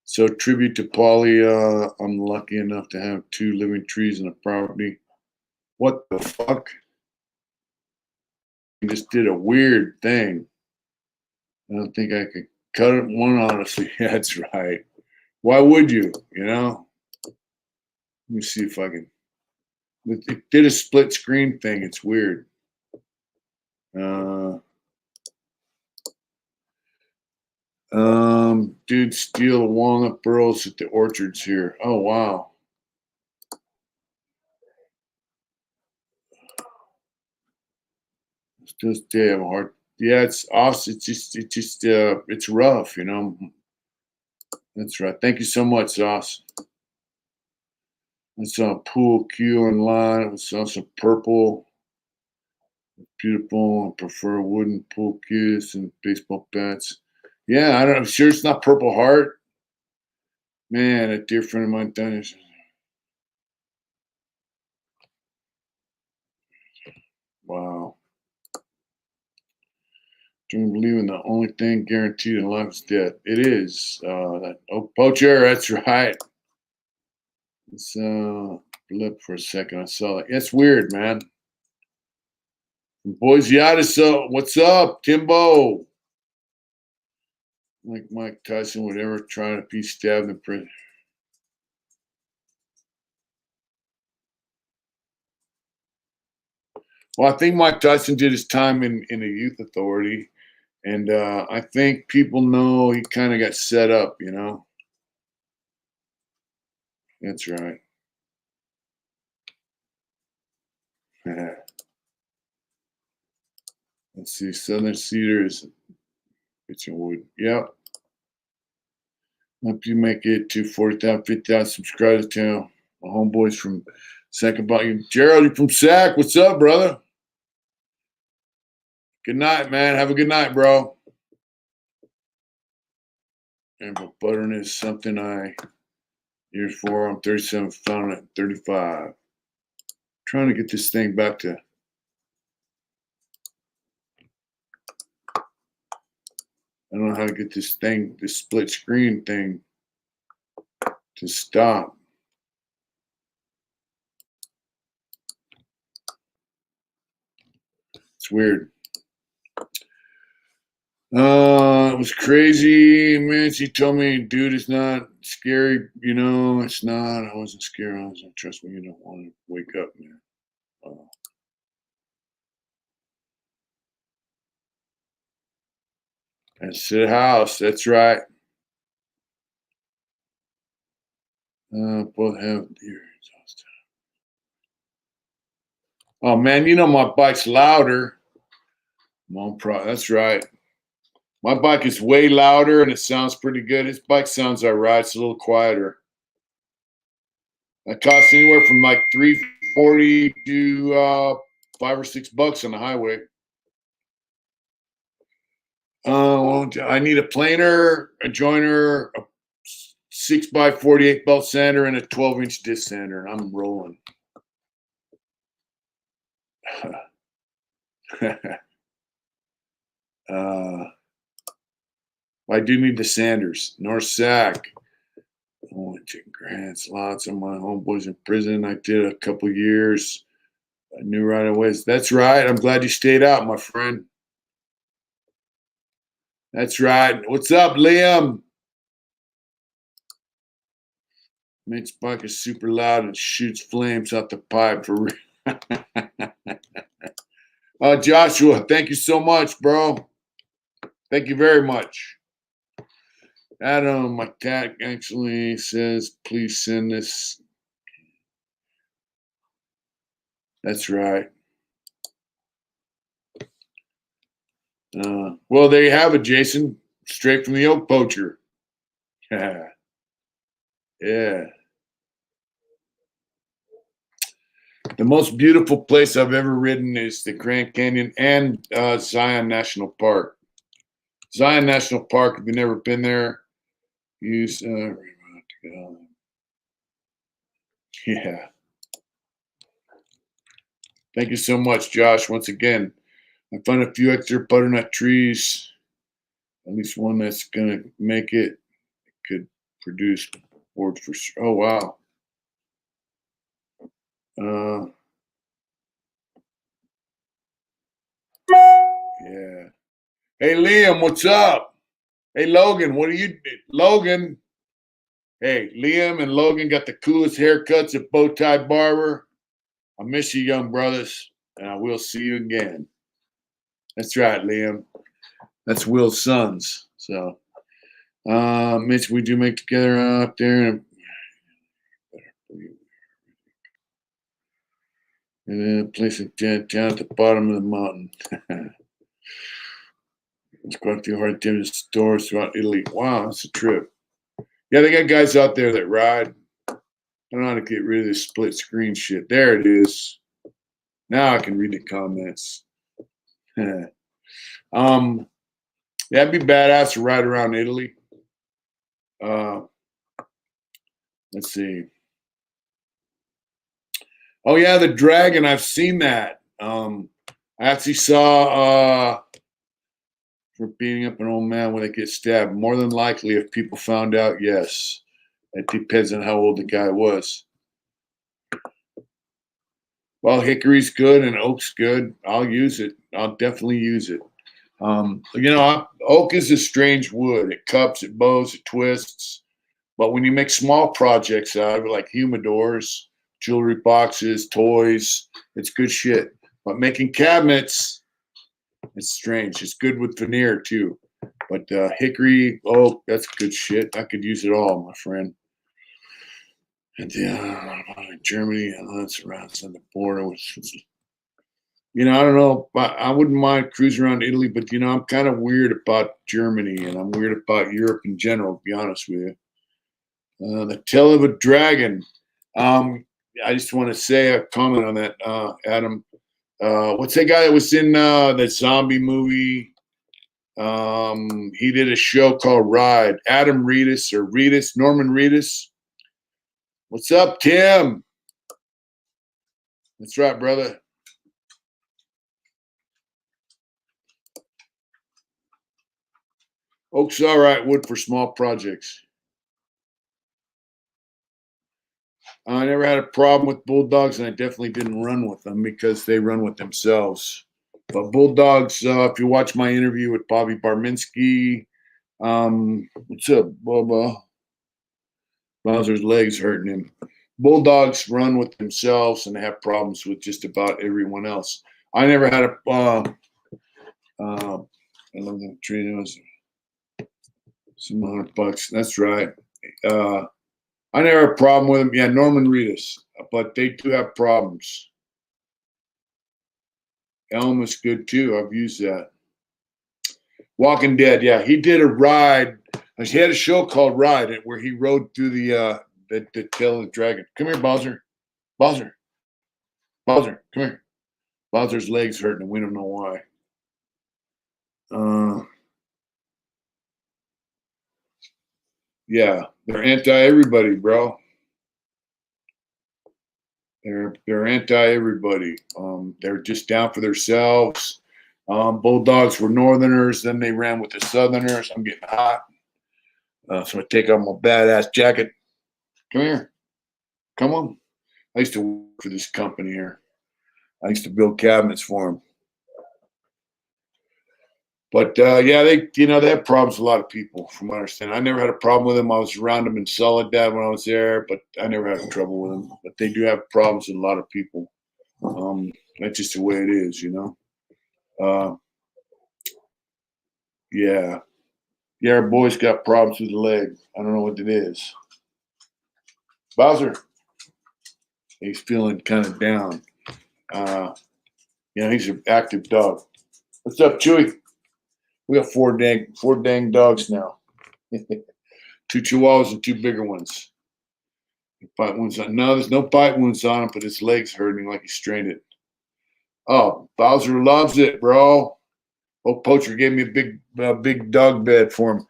So tribute to Paulie. I'm lucky enough to have 2 living trees on the property. What the fuck? He just did a weird thing. I don't think I could cut it one honestly. That's right. Why would you? Let me see if I can. It did a split screen thing. It's weird. Uh, dude, steal walnut burls at the orchards here. Oh wow. Just damn hard. Yeah, it's awesome. It's rough. That's right. Thank you so much, Sauce. I saw a pool cue online. I saw some purple. Beautiful. I prefer wooden pool cues and baseball bats. Yeah, I don't. I'm sure it's not Purple Heart. Man, a dear friend of mine done it. Wow. Do you believe in the only thing guaranteed in life is death? It is. Poacher, that's right. Let's look for a second. I saw it. It's weird, man. From Boise, Idaho. What's up, Timbo? Like Mike Tyson would ever try to be stabbed in prison. Well, I think Mike Tyson did his time in the youth authority. And I think people know he kind of got set up, you know? That's right. Let's see. Southern Cedars, Pitching Wood. Yep. Hope you make it to 40,000, 50,000 subscribers channel. My homeboys from Sac about you. Gerald, you from Sac. What's up, brother? Good night, man. Have a good night, bro. And but buttering is something I years for. I'm 37, found it at 35. Trying to get this thing back to. I don't know how to get this thing, this split screen thing, to stop. It's weird. It was crazy, man. She told me, dude, it's not scary. You know, it's not. I wasn't scared. I was like, trust me, you don't want to wake up, man. That's the house. That's right. Both have ear exhaust. Oh man, you know my bike's louder. That's right. My bike is way louder and it sounds pretty good. His bike sounds all right. It's a little quieter. It costs anywhere from like $340 to $5 or $6 on the highway. I need a planer, a joiner, a 6x48 belt sander, and a 12-inch disc sander. I'm rolling. I do need the sanders. North Sac. Only 10 grants. Lots of my homeboys in prison. I did a couple years. I knew right away. That's right. I'm glad you stayed out, my friend. That's right. What's up, Liam? Mitch bike is super loud and shoots flames out the pipe for real. Joshua, thank you so much, bro. Thank you very much. Adam, my cat actually says, please send this. That's right. Well, there you have it, Jason. Straight from the Oak Poacher. Yeah. Yeah. The most beautiful place I've ever ridden is the Grand Canyon and Zion National Park. Zion National Park, if you've never been there, use yeah. Thank you so much, Josh. Once again, I found a few extra butternut trees. At least one that's gonna make it. Could produce board for sure. Oh wow. Yeah. Hey Liam, what's up? Hey Logan, what are you Logan? Hey, Liam and Logan got the coolest haircuts at Bowtie Barber. I miss you, young brothers, and I will see you again. That's right, Liam. That's Will's sons. So, Mitch, we do make together out there. And then a place in down at the bottom of the mountain. It's quite a few hard dinners stores throughout Italy. Wow, that's a trip. Yeah, they got guys out there that ride. I don't know how to get rid of this split screen shit. There it is. Now I can read the comments. Yeah, it'd be badass to ride around Italy. Uh, let's see. Oh yeah, the dragon. I've seen that. I actually saw for beating up an old man when they get stabbed. More than likely, if people found out, yes. It depends on how old the guy was. Well, hickory's good and oak's good. I'll use it. I'll definitely use it. Oak is a strange wood. It cups, it bows, it twists. But when you make small projects out of it, like humidors, jewelry boxes, toys, it's good shit. But making cabinets, it's strange. It's good with veneer too. But hickory, oak, that's good shit. I could use it all, my friend. And Germany, that's around on the border with. I don't know. I wouldn't mind cruising around Italy, but I'm kind of weird about Germany, and I'm weird about Europe in general. To be honest with you, the tail of a dragon. I just want to say a comment on that, Adam. What's that guy that was in the zombie movie? He did a show called Ride. Adam Reedus or Reedus, Norman Reedus. What's up, Tim? That's right, brother. Oak's all right wood for small projects. I never had a problem with bulldogs, and I definitely didn't run with them because they run with themselves. But bulldogs, if you watch my interview with Bobby Barminski, what's up, Bubba? Bowser's legs hurting him. Bulldogs run with themselves and have problems with just about everyone else. I never had a. I love that tree. Some $100. That's right. I never had a problem with them. Yeah, Norman Reedus, but they do have problems. Elm is good too. I've used that. Walking Dead. Yeah, he did a ride. He had a show called Ride, where he rode through the tail of the dragon. Come here, Bowser. Bowser. Bowser, come here. Bowser's legs hurting, and we don't know why. Yeah, they're anti-everybody, bro. They're anti-everybody. They're just down for themselves. Bulldogs were Northerners, then they ran with the Southerners. I'm getting hot, so I take off my badass jacket. Come here, come on. I used to work for this company here. I used to build cabinets for them. But yeah, they have problems with a lot of people, from what I understand. I never had a problem with them. I was around them in Soledad when I was there, but I never had trouble with them. But they do have problems with a lot of people. That's just the way it is, Yeah. Yeah, our boy's got problems with the leg. I don't know what it is. Bowser, he's feeling kind of down. He's an active dog. What's up, Chewy? We got four dang dogs now. 2 chihuahuas and 2 bigger ones. Bite wounds on. No, there's no bite wounds on him, but his leg's hurting like he strained it. Oh, Bowser loves it, bro. Oh, Poacher gave me a big dog bed for him.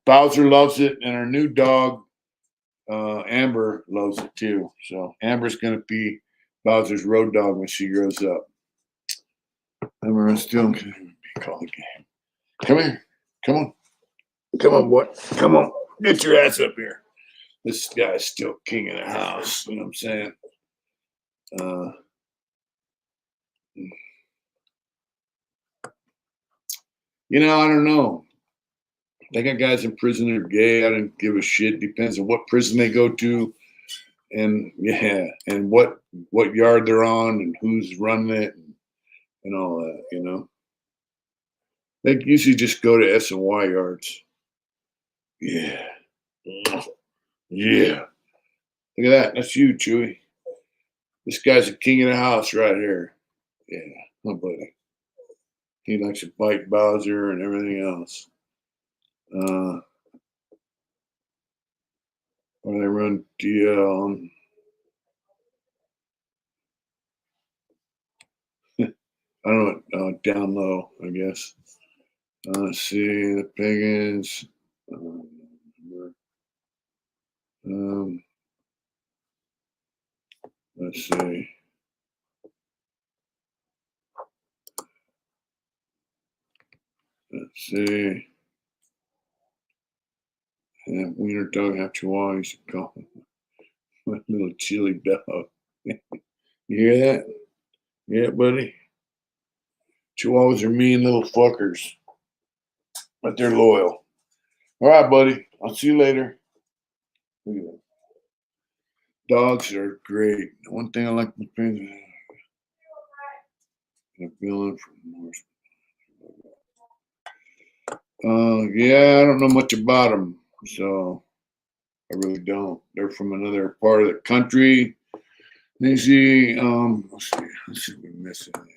Bowser loves it, and our new dog, Amber, loves it too. So Amber's gonna be Bowser's road dog when she grows up. Amber, still be called again. Come here. Come on. Come on, boy. Come on. Get your ass up here. This guy's still king of the house. You know what I'm saying? I don't know. They got guys in prison that are gay. I don't give a shit. Depends on what prison they go to, and and what yard they're on, and who's running it, and all that. They usually just go to S&Y yards. Yeah. Yeah. Look at that. That's you, Chewy. This guy's the king of the house right here. Yeah, my buddy. He likes to bite Bowser and everything else. Or they run DL. I don't know, down low, I guess. Let's see, the Pagans. Um, let's see. Let's see. And wiener dog, half chihuahua, you should call him. My little chili dog. You hear that? Yeah, buddy. Chihuahuas are mean little fuckers, but they're loyal. All right, buddy. I'll see you later. Look at that. Dogs are great. One thing I like with penguins, they're feeling from Mars. Yeah, I don't know much about them, so I really don't. They're from another part of the country. Let me see. Let's see if we miss anything.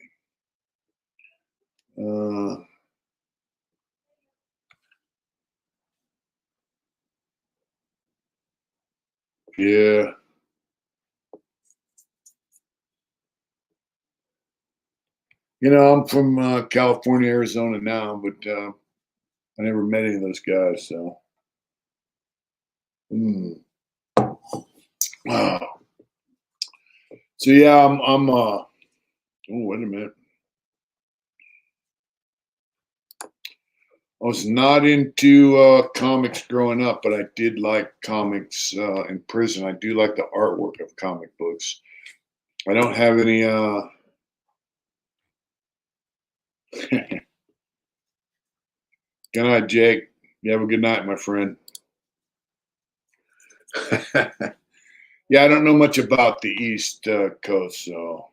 Yeah. I'm from California, Arizona now, but I never met any of those guys. So, wow. So yeah, oh, wait a minute. I was not into comics growing up, but I did like comics in prison. I do like the artwork of comic books. I don't have any. Good night, Jake. You have a good night, my friend. Yeah, I don't know much about the East Coast, so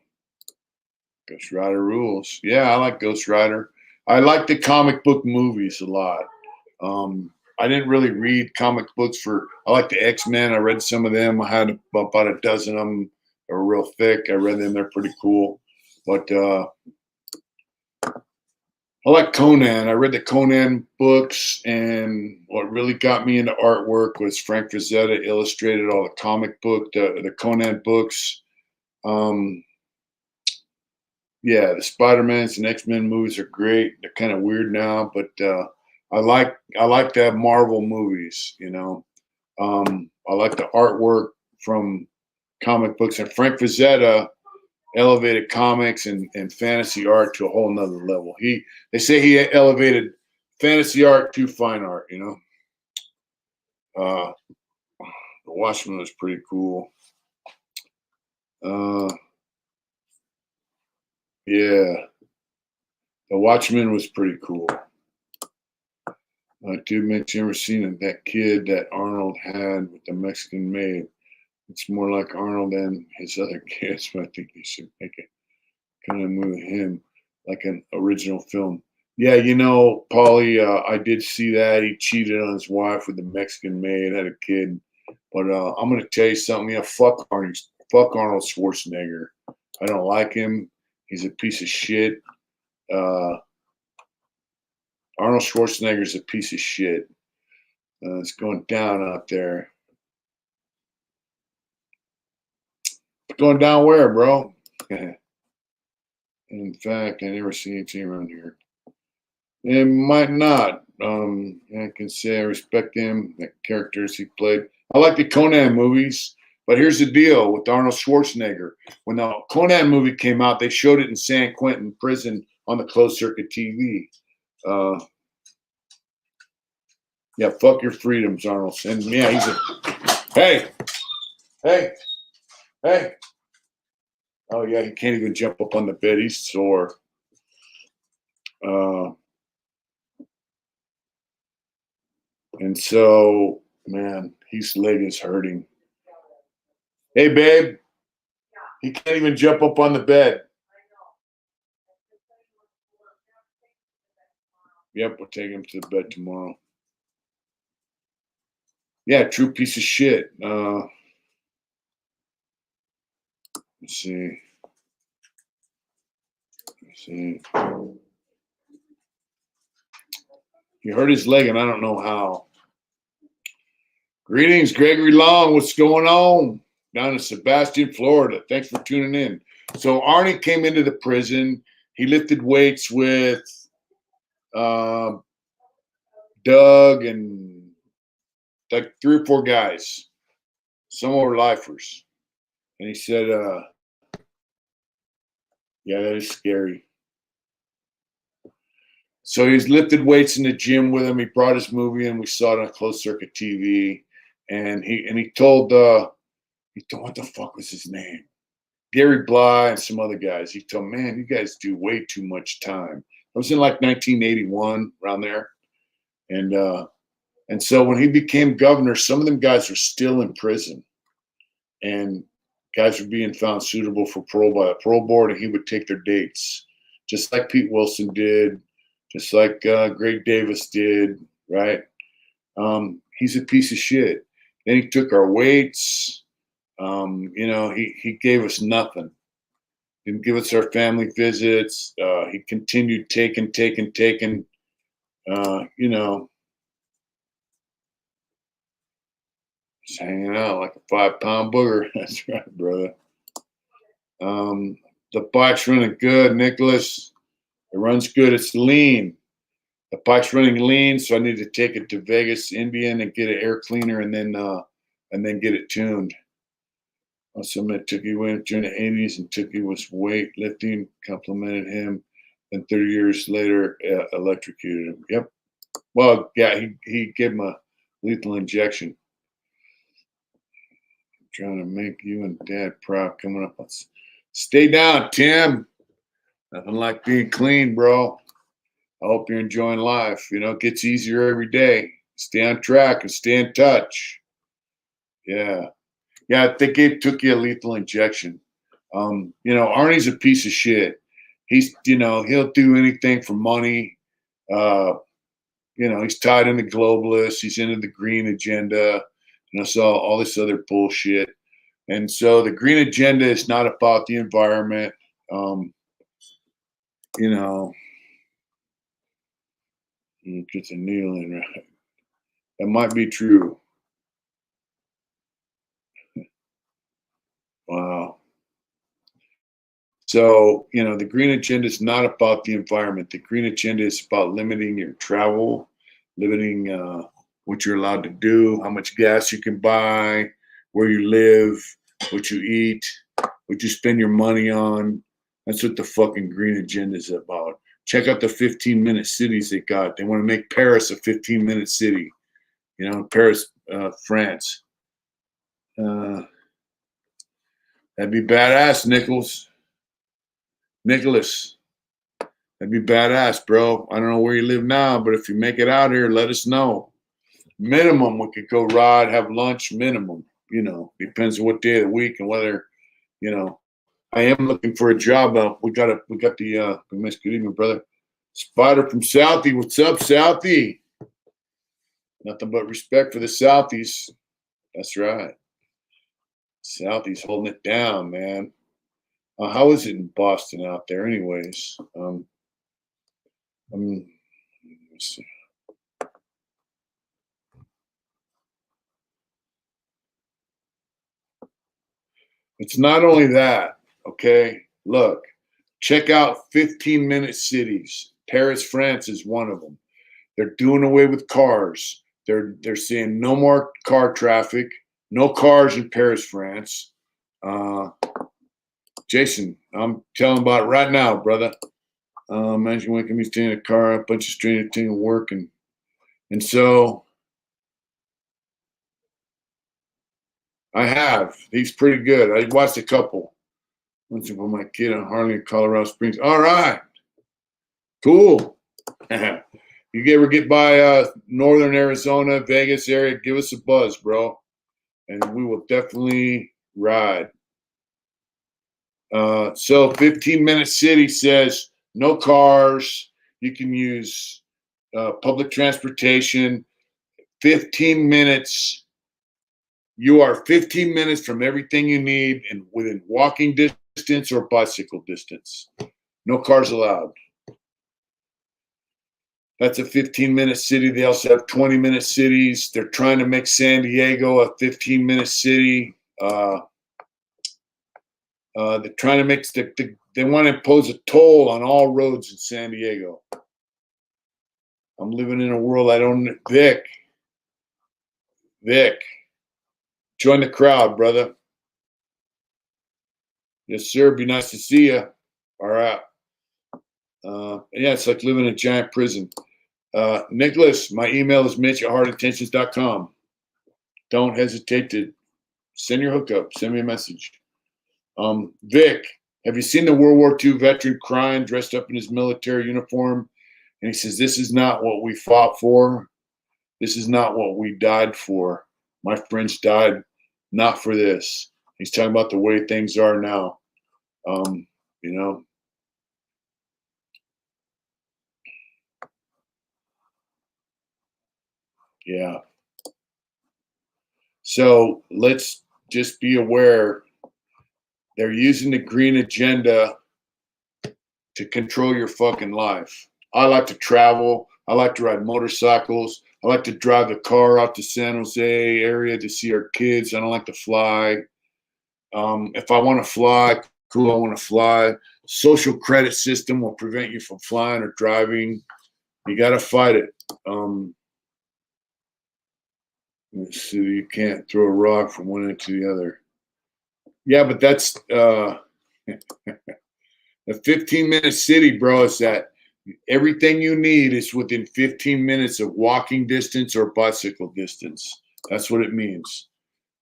Ghost Rider rules. Yeah, I like Ghost Rider. I like the comic book movies a lot. I didn't really read comic books I like the X-Men. I read some of them. I had about a dozen of them. They were real thick. I read them. They're pretty cool. But I like Conan. I read the Conan books, and what really got me into artwork was Frank Frazetta illustrated all the comic book, the Conan books. Um, yeah, the Spider-Mans and X-Men movies are great. They're kind of weird now, but I like the Marvel movies. I like the artwork from comic books, and Frank Frazetta elevated comics and fantasy art to a whole nother level. They say he elevated fantasy art to fine art. The Watchmen was pretty cool. Yeah, the Watchmen was pretty cool. Dude, Mitch, you ever seen that kid that Arnold had with the Mexican maid? It's more like Arnold than his other kids, but I think they should make it kind of move him like an original film. Yeah, Paulie, I did see that. He cheated on his wife with the Mexican maid, had a kid. But I'm going to tell you something. Yeah, fuck Arnold Schwarzenegger. I don't like him. He's a piece of shit. Arnold Schwarzenegger is a piece of shit. It's going down out there. Going down where, bro? In fact, I never see anything around here. It might not. I can say I respect him, the characters he played. I like the Conan movies, but here's the deal with Arnold Schwarzenegger. When the Conan movie came out, they showed it in San Quentin prison on the closed circuit TV. Yeah, fuck your freedoms, Arnold. And yeah, hey, hey, hey. Oh yeah, he can't even jump up on the bed. He's sore. And so, man, his leg is hurting. Hey, babe. He can't even jump up on the bed. Yep, we'll take him to the bed tomorrow. Yeah, true piece of shit. Let's see. He hurt his leg, and I don't know how. Greetings, Gregory Long. What's going on? Down in Sebastian, Florida. Thanks for tuning in. So Arnie came into the prison. He lifted weights with Doug and like 3 or 4 guys. Some were lifers. And he said, yeah, that is scary. So he's lifted weights in the gym with him. He brought his movie in. We saw it on closed circuit TV. And he told what the fuck was his name? Gary Bly and some other guys. He told, man, you guys do way too much time. I was in like 1981, around there. And so when he became governor, some of them guys were still in prison. And guys were being found suitable for parole by the parole board, and he would take their dates, just like Pete Wilson did, just like Greg Davis did, right? He's a piece of shit. Then he took our weights. He gave us nothing. Didn't give us our family visits. He continued taking. Just hanging out like a 5-pound booger. That's right, brother. The bike's running good, Nicholas. It runs good. It's lean. The bike's running lean, so I need to take it to Vegas, Indian, and get an air cleaner, and then get it tuned. Somebody took you in during the 80s, and Tookie was weightlifting, complimented him, and 30 years later, electrocuted him. Yep. Well, yeah, he gave him a lethal injection. Trying to make you and Dad proud coming up. Let's stay down, Tim. Nothing like being clean, bro. I hope you're enjoying life. It gets easier every day. Stay on track and stay in touch. Yeah. Yeah, I think it took you a lethal injection. Arnie's a piece of shit. He's, he'll do anything for money. He's tied into globalists. He's into the green agenda. So all this other bullshit. And so the green agenda is not about the environment. Get the needle in right. That might be true. Wow. So, the green agenda is not about the environment. The green agenda is about limiting your travel, limiting what you're allowed to do, how much gas you can buy, where you live, what you eat, what you spend your money on. That's what the fucking green agenda is about. Check out the 15-minute cities they got. They want to make Paris a 15-minute city. Paris, France. That'd be badass, Nicholas. That'd be badass, bro. I don't know where you live now, but if you make it out here, let us know. Minimum, we could go ride, have lunch, minimum. Depends on what day of the week and whether, I am looking for a job. We got the miss. Good evening, brother. Spider from Southie. What's up, Southie? Nothing but respect for the Southies. That's right. Southie's holding it down, man. How is it in Boston out there, anyways? Let's see. It's not only that, okay? Look, check out 15-minute cities. Paris, France is one of them. They're doing away with cars. They're saying no more car traffic, no cars in Paris, France. Jason, I'm telling about it right now, brother. Imagine when me stay in a car, a bunch of stranger thing working. And so I have. He's pretty good. I watched a couple. Went to my kid on Harley in Colorado Springs. All right. Cool. You ever get by northern Arizona, Vegas area, give us a buzz, bro. And we will definitely ride. So 15-minute city says no cars. You can use public transportation. 15 minutes. You are 15 minutes from everything you need and within walking distance or bicycle distance. No cars allowed. That's a 15-minute city. They also have 20-minute cities. They're trying to make San Diego a 15-minute city. They're trying to make they want to impose a toll on all roads in San Diego. I'm living in a world I don't. Vic, join the crowd, brother. Yes, sir. Be nice to see you. All right. Yeah, it's like living in a giant prison. Nicholas, my email is mitch@heartintentions.com. Don't hesitate to send your hookup. Send me a message. Vic, have you seen the World War II veteran crying dressed up in his military uniform? And he says, this is not what we fought for. This is not what we died for. My friends died not for this. He's talking about the way things are now. You know, yeah. So let's just be aware they're using the green agenda to control your fucking life. I like to travel. I like to ride motorcycles. I like to drive the car out to San Jose area to see our kids. I don't like to fly. If I want to fly, cool, I want to fly. Social credit system will prevent you from flying or driving. You got to fight it. Let's see, you can't throw a rock from one end to the other. Yeah, but that's the 15-minute city, bro, is that everything you need is within 15 minutes of walking distance or bicycle distance. That's what it means.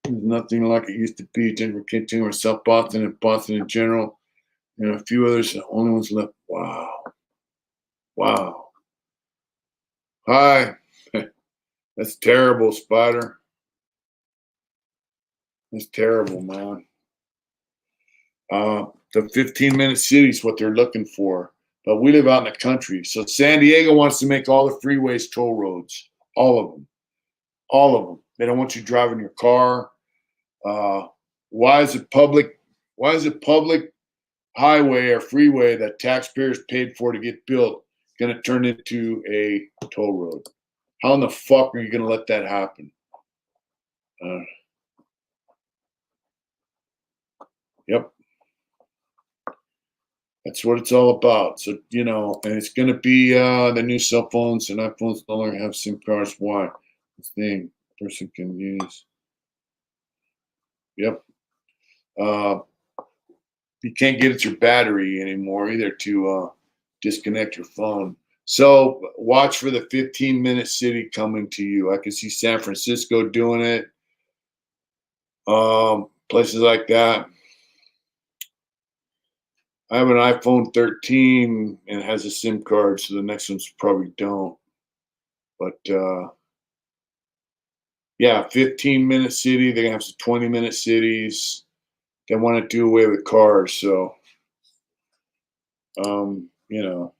There's nothing like it used to be. Denver, Kenton, or South Boston, and Boston in general. And a few others, the only ones left. Wow. Wow. Hi. That's terrible, Spider. That's terrible, man. The 15-minute city is what they're looking for. But we live out in the country. So San Diego wants to make all the freeways toll roads. All of them. All of them. They don't want you driving your car. Why is it public highway or freeway that taxpayers paid for to get built going to turn into a toll road? How in the fuck are you going to let that happen? Yep. That's what it's all about. So, you know, and it's going to be the new cell phones and iPhones no longer have SIM cards. Why? This thing person can use. Yep. You can't get at your battery anymore either to disconnect your phone. So watch for the 15-minute city coming to you. I can see San Francisco doing it. Places like that. I have an iPhone 13 and it has a SIM card, so the next ones probably don't. But yeah, 15-minute city. They're gonna have some 20-minute cities. They want to do away with cars, so you know.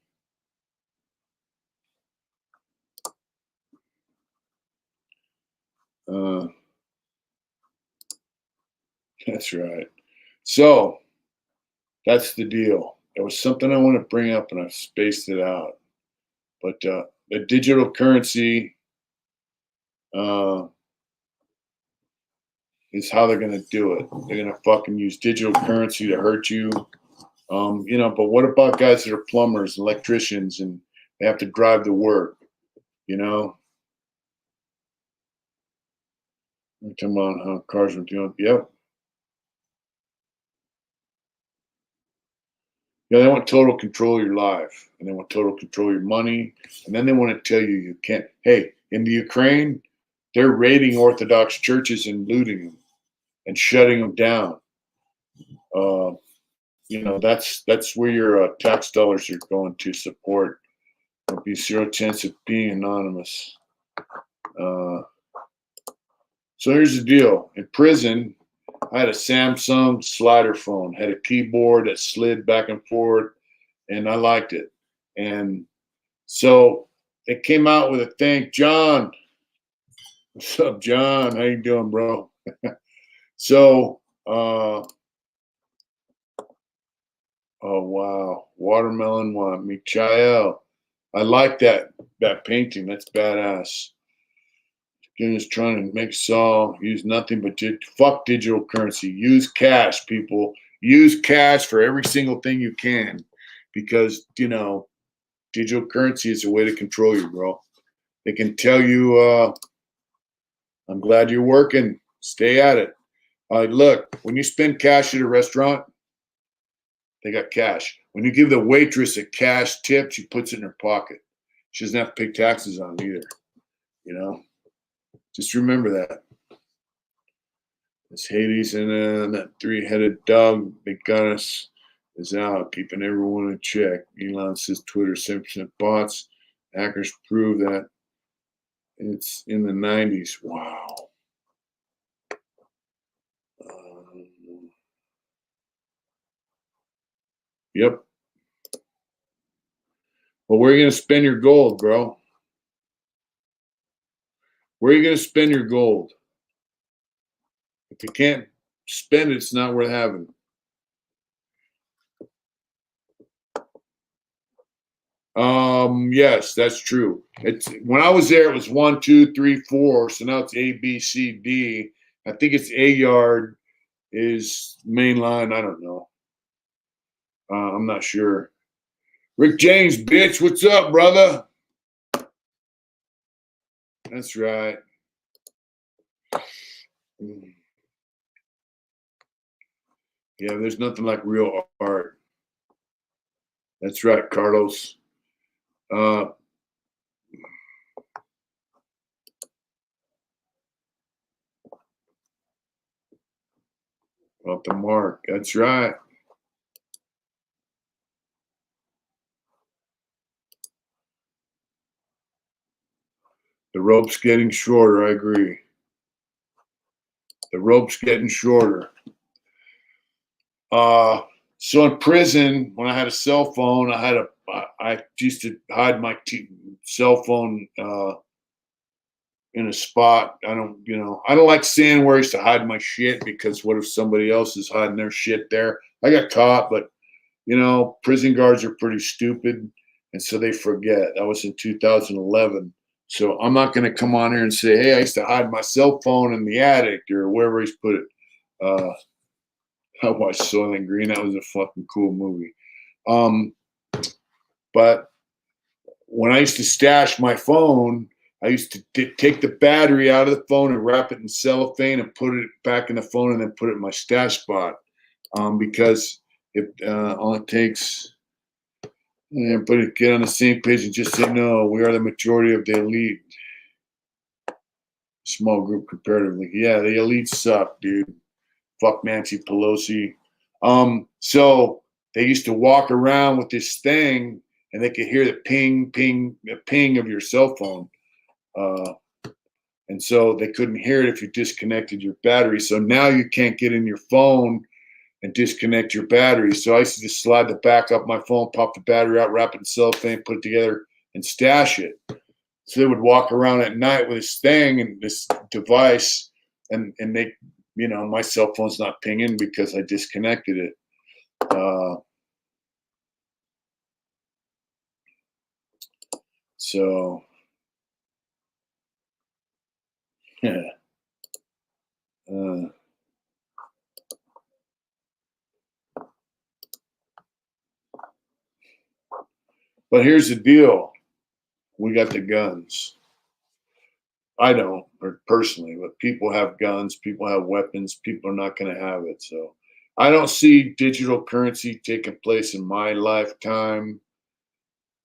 That's right. So that's the deal. There was something I want to bring up and I spaced it out. But the digital currency is how they're going to do it. They're going to fucking use digital currency to hurt you. You know, but what about guys that are plumbers, electricians, and they have to drive to work? You know, come on, how cars are doing. Yep. Yeah, they want total control of your life, and they want total control of your money, and then they want to tell you you can't. Hey, in the Ukraine, they're raiding Orthodox churches and looting them and shutting them down. You know, that's where your tax dollars are going to support. There'll be zero chance of being anonymous. So here's the deal. In prison, I had a Samsung slider phone, had a keyboard that slid back and forth, and I liked it. And so it came out with a thing. John, what's up, John? How you doing, bro? So, oh wow, watermelon one, Michael. I like that painting. That's badass. Again, is trying to make Saul use nothing but fuck digital currency. Use cash, people. Use cash for every single thing you can, because digital currency is a way to control you, bro. They can tell you, "I'm glad you're working. Stay at it." Look, when you spend cash at a restaurant, they got cash. When you give the waitress a cash tip, she puts it in her pocket. She doesn't have to pay taxes on it either. Just remember that. It's Hades and that three-headed dog they got us is out, keeping everyone in check. Elon says Twitter 7% bots. Hackers prove that it's in the 90s. Wow. Yep. Well, where are you going to spend your gold, bro? Where are you going to spend your gold? If you can't spend it, it's not worth having. Yes, that's true. It's when I was there, it was 1, 2, 3, 4. So now it's A, B, C, D. I think it's A yard is main line. I don't know. I'm not sure. Rick James, bitch, what's up, brother? That's right. Yeah, there's nothing like real art. That's right, Carlos. About the mark. That's right. The rope's getting shorter. I agree. The rope's getting shorter. So in prison, when I had a cell phone, I used to hide my cell phone in a spot. I don't like saying where I used to hide my shit, because what if somebody else is hiding their shit there? I got caught, but prison guards are pretty stupid, and so they forget. That was in 2011. So I'm not going to come on here and say, hey, I used to hide my cell phone in the attic or wherever he's put it. I watched Soylent Green. That was a fucking cool movie. But when I used to stash my phone, I used to take the battery out of the phone and wrap it in cellophane and put it back in the phone and then put it in my stash spot. Because if all it takes, everybody get on the same page and just say, no, we are the majority of the elite. Small group comparatively. Yeah, the elites suck, dude. Fuck Nancy Pelosi. So they used to walk around with this thing and they could hear the ping, ping, the ping of your cell phone. And so they couldn't hear it if you disconnected your battery. So now you can't get in your phone and disconnect your battery. So I used to just slide the back up my phone, pop the battery out, wrap it in cellophane, put it together, and stash it. So they would walk around at night with this thing and this device, and they, my cell phone's not pinging because I disconnected it. So, yeah. But here's the deal. We got the guns. I don't, or personally, but people have guns, people have weapons, people are not going to have it. So I don't see digital currency taking place in my lifetime.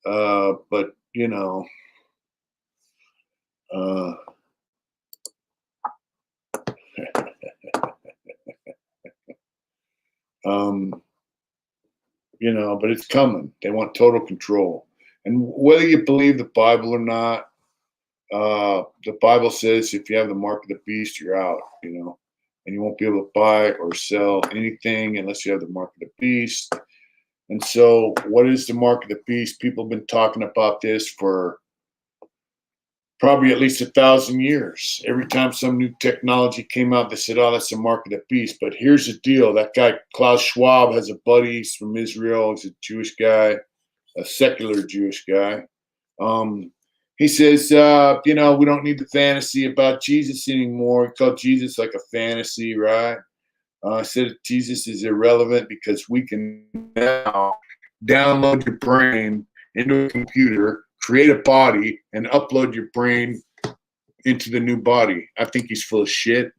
But but it's coming. They want total control. And whether you believe the Bible or not, the Bible says if you have the mark of the beast, you're out, and you won't be able to buy or sell anything unless you have the mark of the beast. And so what is the mark of the beast? People have been talking about this for probably at least 1,000 years. Every time some new technology came out, they said, oh, that's the mark of the beast. But here's the deal. That guy, Klaus Schwab, has a buddy. He's from Israel. He's a Jewish guy, a secular Jewish guy. He says, we don't need the fantasy about Jesus anymore. He called Jesus like a fantasy, right? I said Jesus is irrelevant because we can now download your brain into a computer, create a body, and upload your brain into the new body. I think he's full of shit.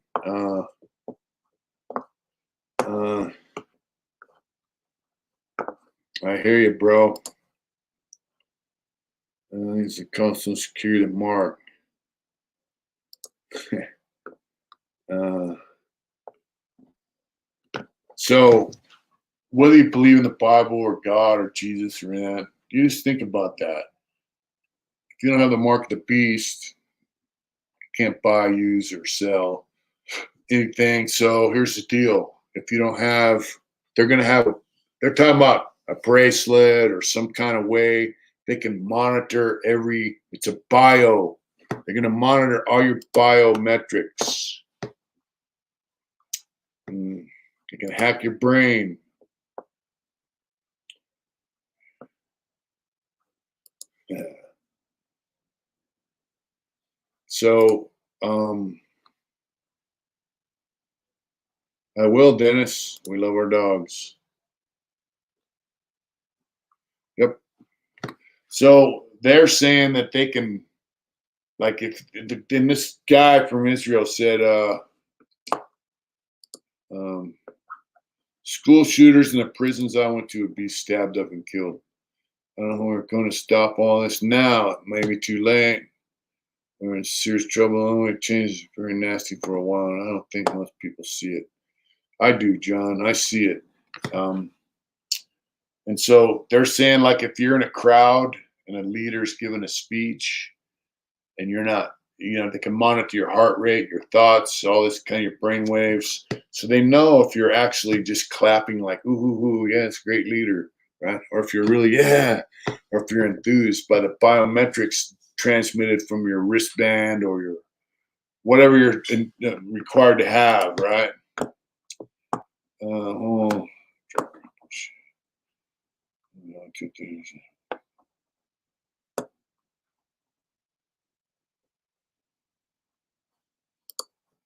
I hear you, bro. He's a Social Security mark. So whether you believe in the Bible or God or Jesus or that, you just think about that. If you don't have the mark of the beast, you can't buy, use, or sell anything. So here's the deal. If you don't have, they're talking about a bracelet or some kind of way they can monitor it's a bio. They're going to monitor all your biometrics. They can hack your brain. Yeah. So, I will, Dennis. We love our dogs. Yep. So they're saying that they can, like, and this guy from Israel said, school shooters in the prisons I went to would be stabbed up and killed. I don't know. We're going to stop all this now. It may be too late. We're in serious trouble. Only change is very nasty for a while, and I don't think most people see it. I do, John. I see it. And so they're saying, like, if you're in a crowd and a leader's giving a speech and you're not, they can monitor your heart rate, your thoughts, all this kind of your brain waves. So they know if you're actually just clapping like, ooh, ooh, ooh, yeah, it's a great leader, right? Or if you're really, yeah, or if you're enthused by the biometrics transmitted from your wristband or your whatever you're required to have, right?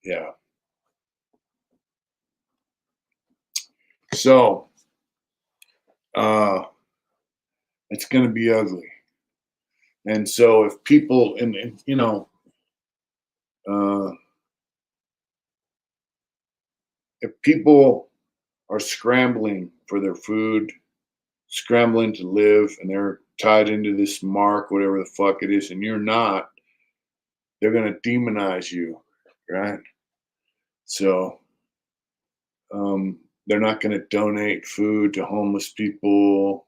Yeah. So it's going to be ugly. And so if people, if people are scrambling for their food, scrambling to live, and they're tied into this mark, whatever the fuck it is, and you're not, they're going to demonize you, right? So they're not going to donate food to homeless people.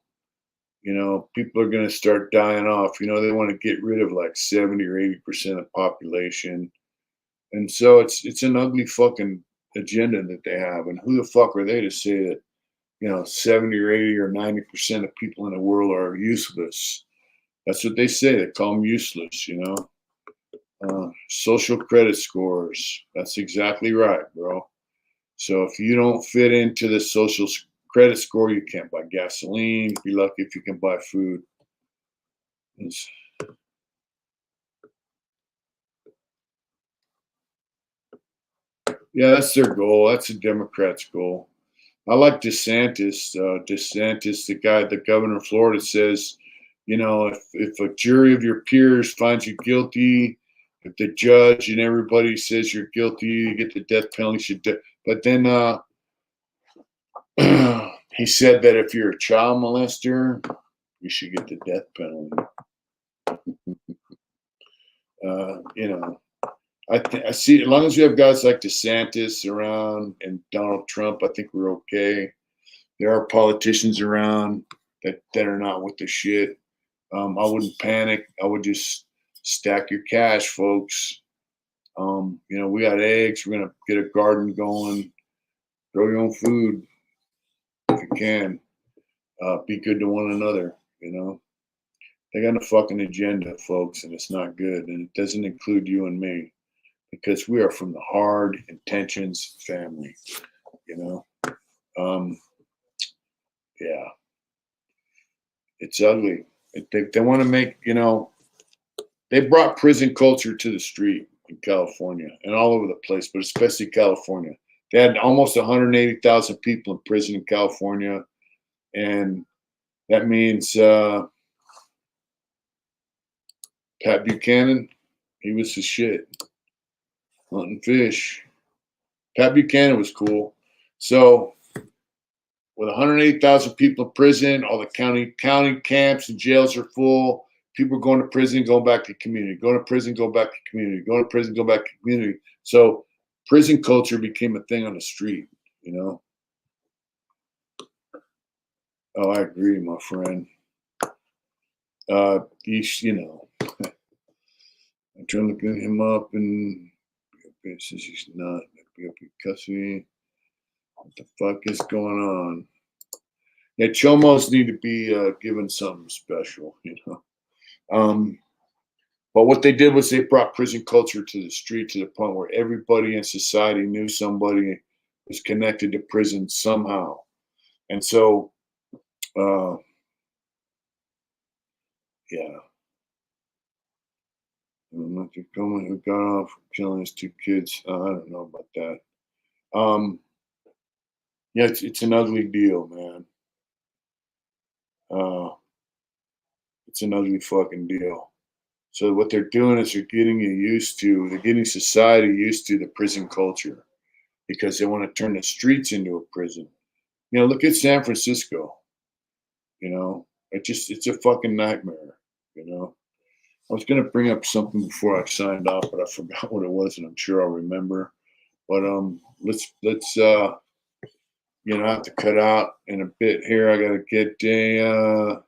People are going to start dying off. They want to get rid of like 70 or 80% of the population. And so it's an ugly fucking agenda that they have. And who the fuck are they to say that, 70 or 80 or 90% of people in the world are useless? That's what they say. They call them useless, social credit scores. That's exactly right, bro. So if you don't fit into the social credit score, you can't buy gasoline. Be lucky if you can buy food. Yeah, that's their goal. That's a Democrat's goal. I like DeSantis. DeSantis, the governor of Florida, says, if a jury of your peers finds you guilty, if the judge and everybody says you're guilty, you get the death penalty. But then he said that if you're a child molester, you should get the death penalty. I see. As long as we have guys like DeSantis around and Donald Trump, I think we're okay. There are politicians around that are not with the shit. I wouldn't panic. I would just stack your cash, folks. We got eggs. We're gonna get a garden going. Grow your own food if you can. Be good to one another. They got a fucking agenda, folks, and it's not good. And it doesn't include you and me because we are from the hard intentions family. Yeah, it's ugly. They want to make they brought prison culture to the street in California and all over the place, but especially California. They had almost 180,000 people in prison in California, and that means Pat Buchanan, he was the shit, hunting fish. Pat Buchanan was cool. So with 180,000 people in prison, all the county camps and jails are full. People are going to prison, going back to community, going to prison, go back to community, going to prison, go back to community. So prison culture became a thing on the street, you know? Oh, I agree, my friend. You know, I'm trying to get him up and says he's not be up in custody. What the fuck is going on? Yeah, chomos need to be given something special, you know. But what they did was they brought prison culture to the street to the point where everybody in society knew somebody was connected to prison somehow. And so, yeah. Mr. Coleman, who got off for killing his two kids. I don't know about that. Yeah, it's an ugly deal, man. It's an ugly fucking deal. So what they're doing is they're getting society used to the prison culture because they want to turn the streets into a prison. You know, look at San Francisco. You know, it's a fucking nightmare. You know, I was gonna bring up something before I signed off, but I forgot what it was, and I'm sure I'll remember. But let's you know, I have to cut out in a bit here. I gotta get a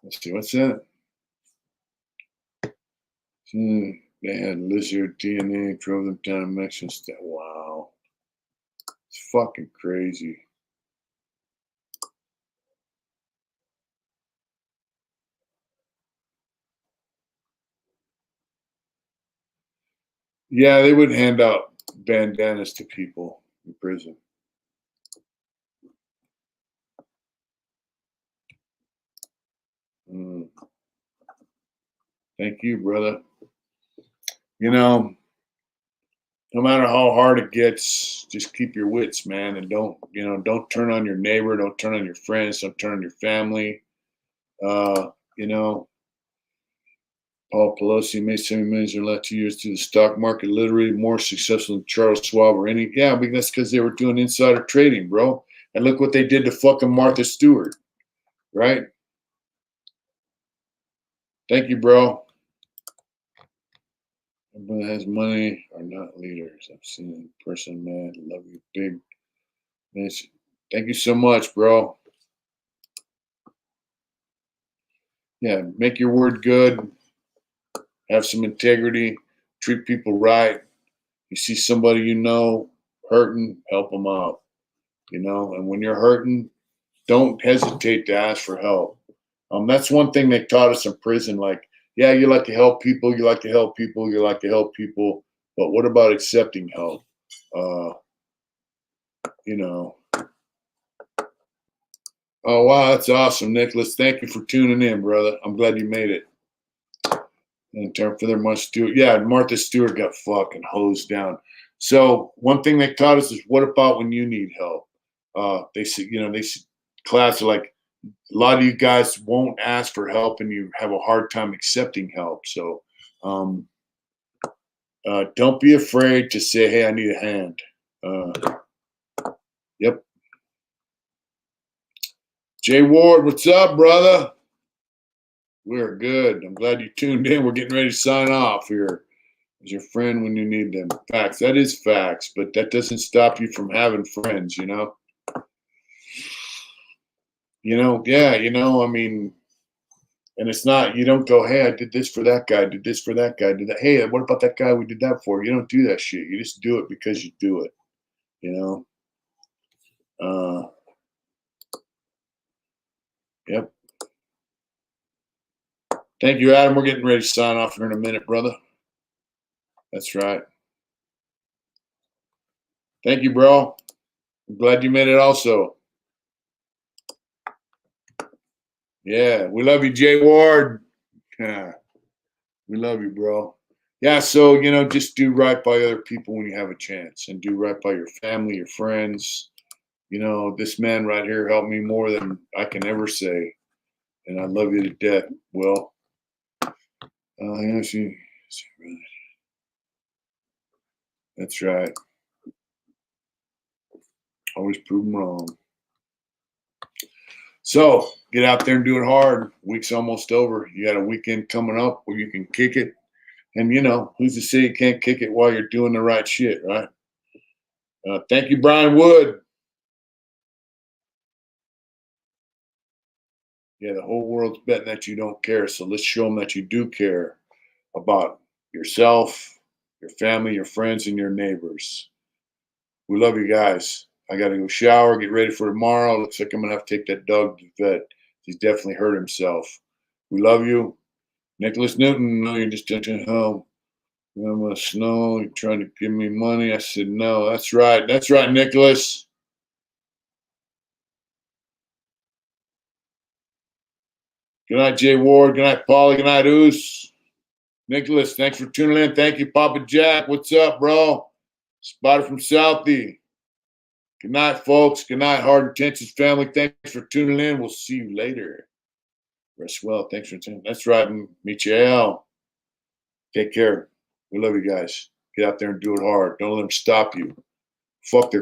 let's see, what's that? They had lizard DNA, drove them down to Mexican state. Wow. It's fucking crazy. Yeah, they would hand out bandanas to people in prison. Mm. Thank you, brother. You know, no matter how hard it gets, just keep your wits, man, and don't turn on your neighbor, don't turn on your friends, don't turn on your family. You know, Paul Pelosi made $70 million in the last 2 years through the stock market, literally more successful than Charles Schwab or any. Yeah, but that's because they were doing insider trading, bro. And look what they did to fucking Martha Stewart, right? Thank you, bro. Everyone that has money are not leaders. I've seen it in person, man. Love you, big. Thank you so much, bro. Yeah, make your word good. Have some integrity. Treat people right. You see somebody you know hurting, help them out. You know, and when you're hurting, don't hesitate to ask for help. That's one thing they taught us in prison. Like, yeah, you like to help people, you like to help people, you like to help people, but what about accepting help? You know. Oh wow, that's awesome, Nicholas. Thank you for tuning in, brother. I'm glad you made it. In terms for their Martha Stewart, yeah, Martha Stewart got fucking hosed down. So one thing they taught us is, what about when you need help? They said, you know, class are like, a lot of you guys won't ask for help and you have a hard time accepting help. So don't be afraid to say, hey, I need a hand. Yep. Jay Ward, what's up, brother? We're good. I'm glad you tuned in. We're getting ready to sign off here. As your friend when you need them. Facts. That is facts, but that doesn't stop you from having friends, you know? Yeah, I mean, and it's not, you don't go, hey, I did this for that guy, did this for that guy, did that. Hey, what about that guy we did that for? You don't do that shit. You just do it because you do it, you know? Yep. Thank you, Adam. We're getting ready to sign off here in a minute, brother. That's right. Thank you, bro. I'm glad you made it also. Yeah, we love you, Jay Ward. Yeah. We love you, bro. Yeah, so just do right by other people when you have a chance, and do right by your family, your friends. This man right here helped me more than I can ever say, and I love you to death. Well, that's right. Always prove them wrong. So get out there and do it hard. Week's almost over. You got a weekend coming up where you can kick it. And who's to say you can't kick it while you're doing the right shit, right? Thank you, Brian Wood. Yeah, the whole world's betting that you don't care. So let's show them that you do care about yourself, your family, your friends, and your neighbors. We love you guys. I got to go shower, get ready for tomorrow. Looks like I'm going to have to take that dog to the vet. He's definitely hurt himself. We love you. Nicholas Newton, no, you're just touching home. I'm a snow. You're trying to give me money. I said, no, that's right. That's right, Nicholas. Good night, Jay Ward. Good night, Paulie. Good night, Oos. Nicholas, thanks for tuning in. Thank you, Papa Jack. What's up, bro? Spotter from Southie. Good night, folks. Good night, Hard Intentions family. Thanks for tuning in. We'll see you later. Rest well. Thanks for tuning in. That's right, Michael. Take care. We love you guys. Get out there and do it hard. Don't let them stop you. Fuck their